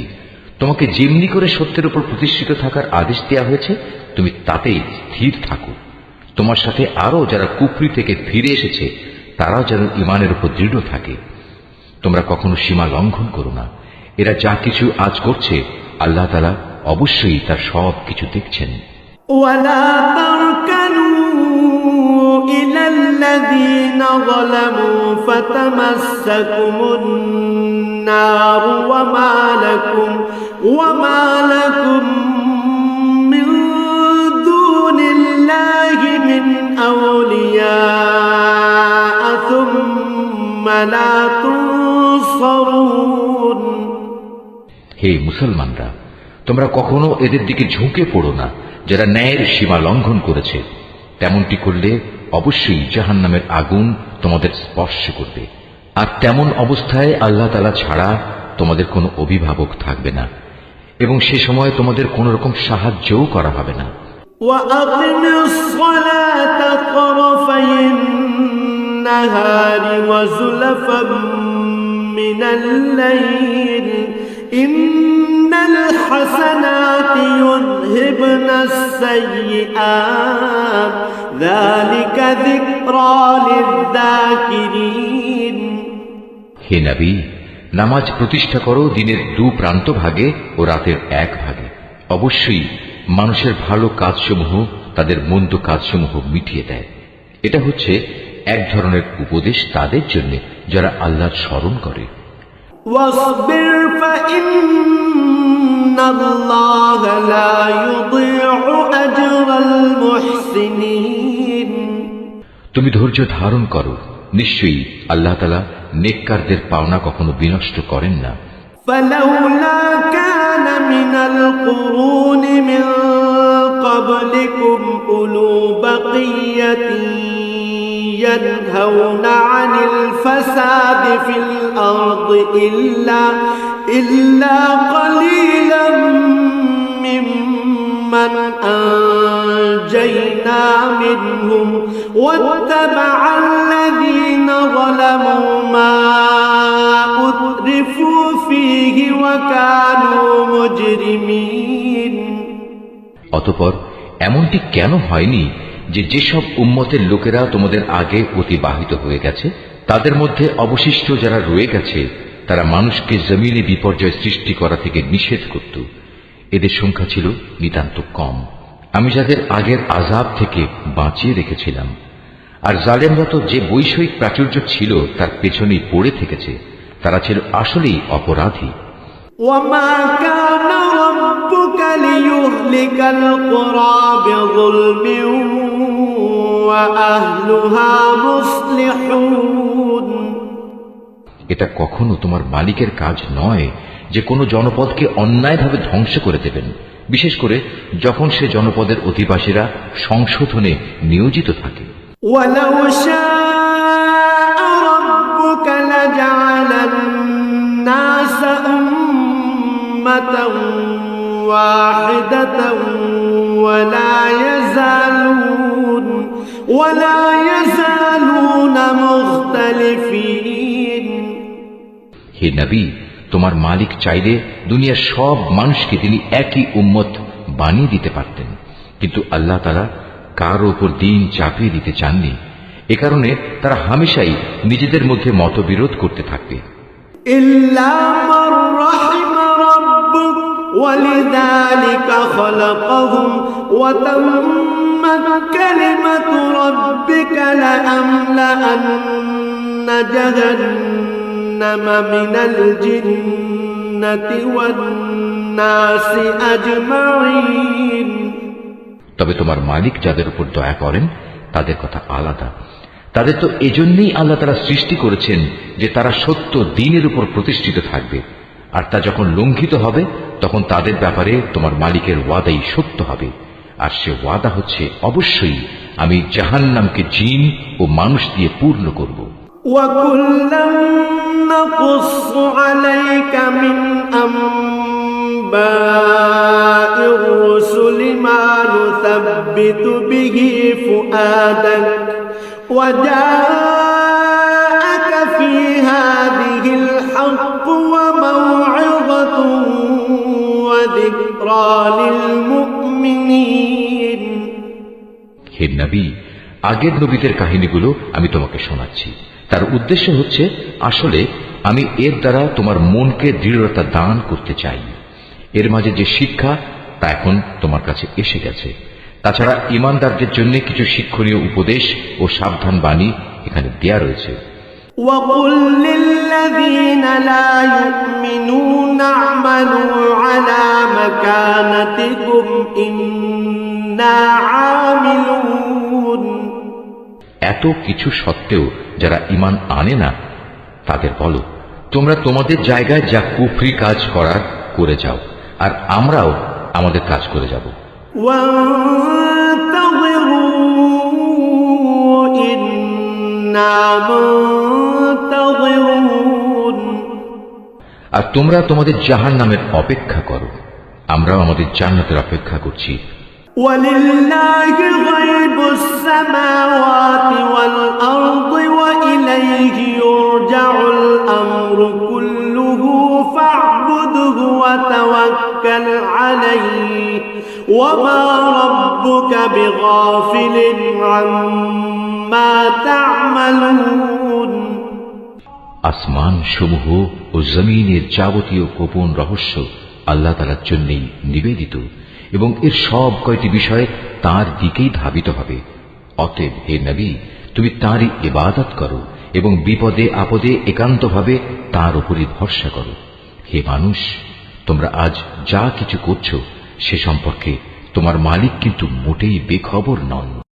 তোমাকে যেমনি করে সত্যের উপর প্রতিষ্ঠিত থাকার আদেশ দেওয়া হয়েছে তুমি তাতেই স্থির থাকো। তোমার সাথে আরো যারা কুফরি থেকে ফিরে এসেছে তারাও যেন ঈমানের উপর দৃঢ় থাকে। তোমরা কখনো সীমা লঙ্ঘন করো না। এরা যা কিছু আজ করছে আল্লাহ তাআলা অবশ্যই তার সব কিছু দেখছেন। ولا تركنوا إلى الذين ظلموا فتمسكم النار وما لكم من دون الله من أولياء ثم لا تنصرون। হে মুসলমানরা, তোমরা কখনো এদের দিকে ঝুঁকে পড়ো না যারা ন্যায়ের সীমা লঙ্ঘন করেছে। তেমনটি করলে অবশ্যই জাহান্নামের আগুন তোমাদের স্পর্শ করবে, আর তেমন অবস্থায় আল্লাহ তাআলা ছাড়া তোমাদের কোনো অভিভাবক থাকবে না এবং সে সময় তোমাদের কোন রকম সাহায্যও করা হবে না। وأقم الصلاة طرفي النهار وزلفا من الليل إن الحسنات يذهبن السيئات ذلك ذكرى للذاكرين। হে নবী, নামাজ প্রতিষ্ঠা করো দিনের দু প্রান্ত ভাগে ও রাতের এক ভাগে। অবশ্যই মানুষের ভালো কাজসমূহ তাদের মন্দ কাজসমূহ মিটিয়ে দেয়। এটা হচ্ছে এক ধরনের উপদেশ তাদের জন্য যারা আল্লাহর স্মরণ করে। واصبر فإن الله لا يضيع أجر المحسنين। তুমি ধৈর্য ধারণ করো, নিশ্চয়ই আল্লাহ তাআলা নেককারদের পাওনা কখনো বিনষ্ট করেন না। فلولا كان من القرون من قبلكم أولو بقية ينهون عن الفساد في الأرض إلا قليلا ممن أنجينا منهم واتبع الذين ظلموا ما أترفوا فيه وكانوا مجرمين। অতঃপর এমনটি কেন হয়নি যে যেসব উম্মতের লোকেরা তোমাদের আগে অতিবাহিত হয়ে গেছে তাদের মধ্যে অবশিষ্ট যারা রয়ে গেছে তারা মানুষকে জমিনে বিপর্যয় সৃষ্টি করা থেকে নিষেধ করত। এদের সংখ্যা ছিল নিতান্ত কম। আমি যাদের আগের আযাব থেকে বাঁচিয়ে রেখেছিলাম। আর জালেমরা তো যে বৈষয়িক প্রাচুর্য ছিল তার পেছনেই পড়ে থেকেছে, তারা ছিল আসলেই অপরাধী। وما كان ربك ليهلك القرى بظلم وأهلها مصلحون। এটা কখনো তোমার মালিকের কাজ নয় যে কোনো জনপদকে অন্যায়ভাবে ধ্বংস করে দেবেন, বিশেষ করে যখন সে জনপদের অধিবাসীরা সংশোধনে নিয়োজিত থাকে। ولو شاء ربك لجعل الناس أمة واحدة ولا يزالون مختلفين। হে নবী, তোমার মালিক চাইলে দুনিয়ার সব মানুষকে তিনি একই উম্মত বানিয়ে দিতে পারতেন, কিন্তু আল্লাহ তাআলা কারো উপর দিন চাপিয়ে দিতে চাননি। এ কারণে তারা হামেশাই নিজেদের মধ্যে মতবিরোধ করতে থাকবে। ইল্লা মান রাহিমা রাব্বুক ওয়ালিযালিকা খালাকাহুম ওয়া তাম্মাত কালিমাতু রাব্বিকা লাআমলাআন্না জাহান্নাম من الجنة والناس أجمعين তবে তোমার মালিক যাদের উপর দয়া করেন তাদের কথা আলাদা। তাদের তো এজন্যই আল্লাহ তাআলা সৃষ্টি করেছেন যে তারা সত্য দ্বীনের উপর প্রতিষ্ঠিত থাকবে, আর তা যখন লঙ্ঘিত হবে তখন তাদের ব্যাপারে তোমার মালিকের ওয়াদাই সত্য হবে। আর সে ওয়াদা হচ্ছে অবশ্যই আমি জাহান্নামকে জিন ও মানুষ দিয়ে পূর্ণ করব। وكلا نقص عليك من أنباء الرسل ما نثبت به فؤادك وجاءك في هذه الحق وموعظة وذكرى للمؤمنين হে নবী, আগের নবীদের কাহিনীগুলো আমি তোমাকে শোনাচ্ছি। তার উদ্দেশ্য হচ্ছে আসলে আমি এর দ্বারা তোমার মনকে দৃঢ়তা দান করতে চাই। এর মাঝে যে শিক্ষা তা এখন তোমার কাছে এসে গেছে। তাছাড়া ঈমানদারদের জন্য কিছু শিক্ষণীয় উপদেশ ও সাবধান বাণী এখানে দেয়া রয়েছে। وقل للذين لا يؤمنون اعملوا على مكانتكم إنا عاملون এত কিছু সত্ত্বেও যারা ঈমান আনে না তাদের বলো, তোমরা তোমাদের জায়গায় যা কুফরি কাজ করার করে যাও, আর আমরাও আমাদের কাজ করে যাব। وانتظروا إنا منتظرون আর তোমরা তোমাদের জাহান্নামের অপেক্ষা করো, আমরাও আমাদের জান্নাতের অপেক্ষা করছি। ولله غيب السماوات والأرض وإليه يرجع الأمر كله فاعبده وتوكل عليه وما ربك بغافل عما تعملون আসমান সমূহ ও জমিনের যাবতীয় গোপন রহস্য আল্লাহ তাআলার জন্যই নিবেদিত এবং এর সব কয়টি বিষয় তার দিকেই ধাবিত হবে। অতএব হে নবী, তুমি তাঁরই ইবাদত করো এবং বিপদে আপদে একান্তভাবে তার উপরই ভরসা করো। হে মানুষ, তোমরা আজ যা কিছু করছো সে সম্পর্কে তোমার মালিক কিন্তু মোটেই বেখবর নন।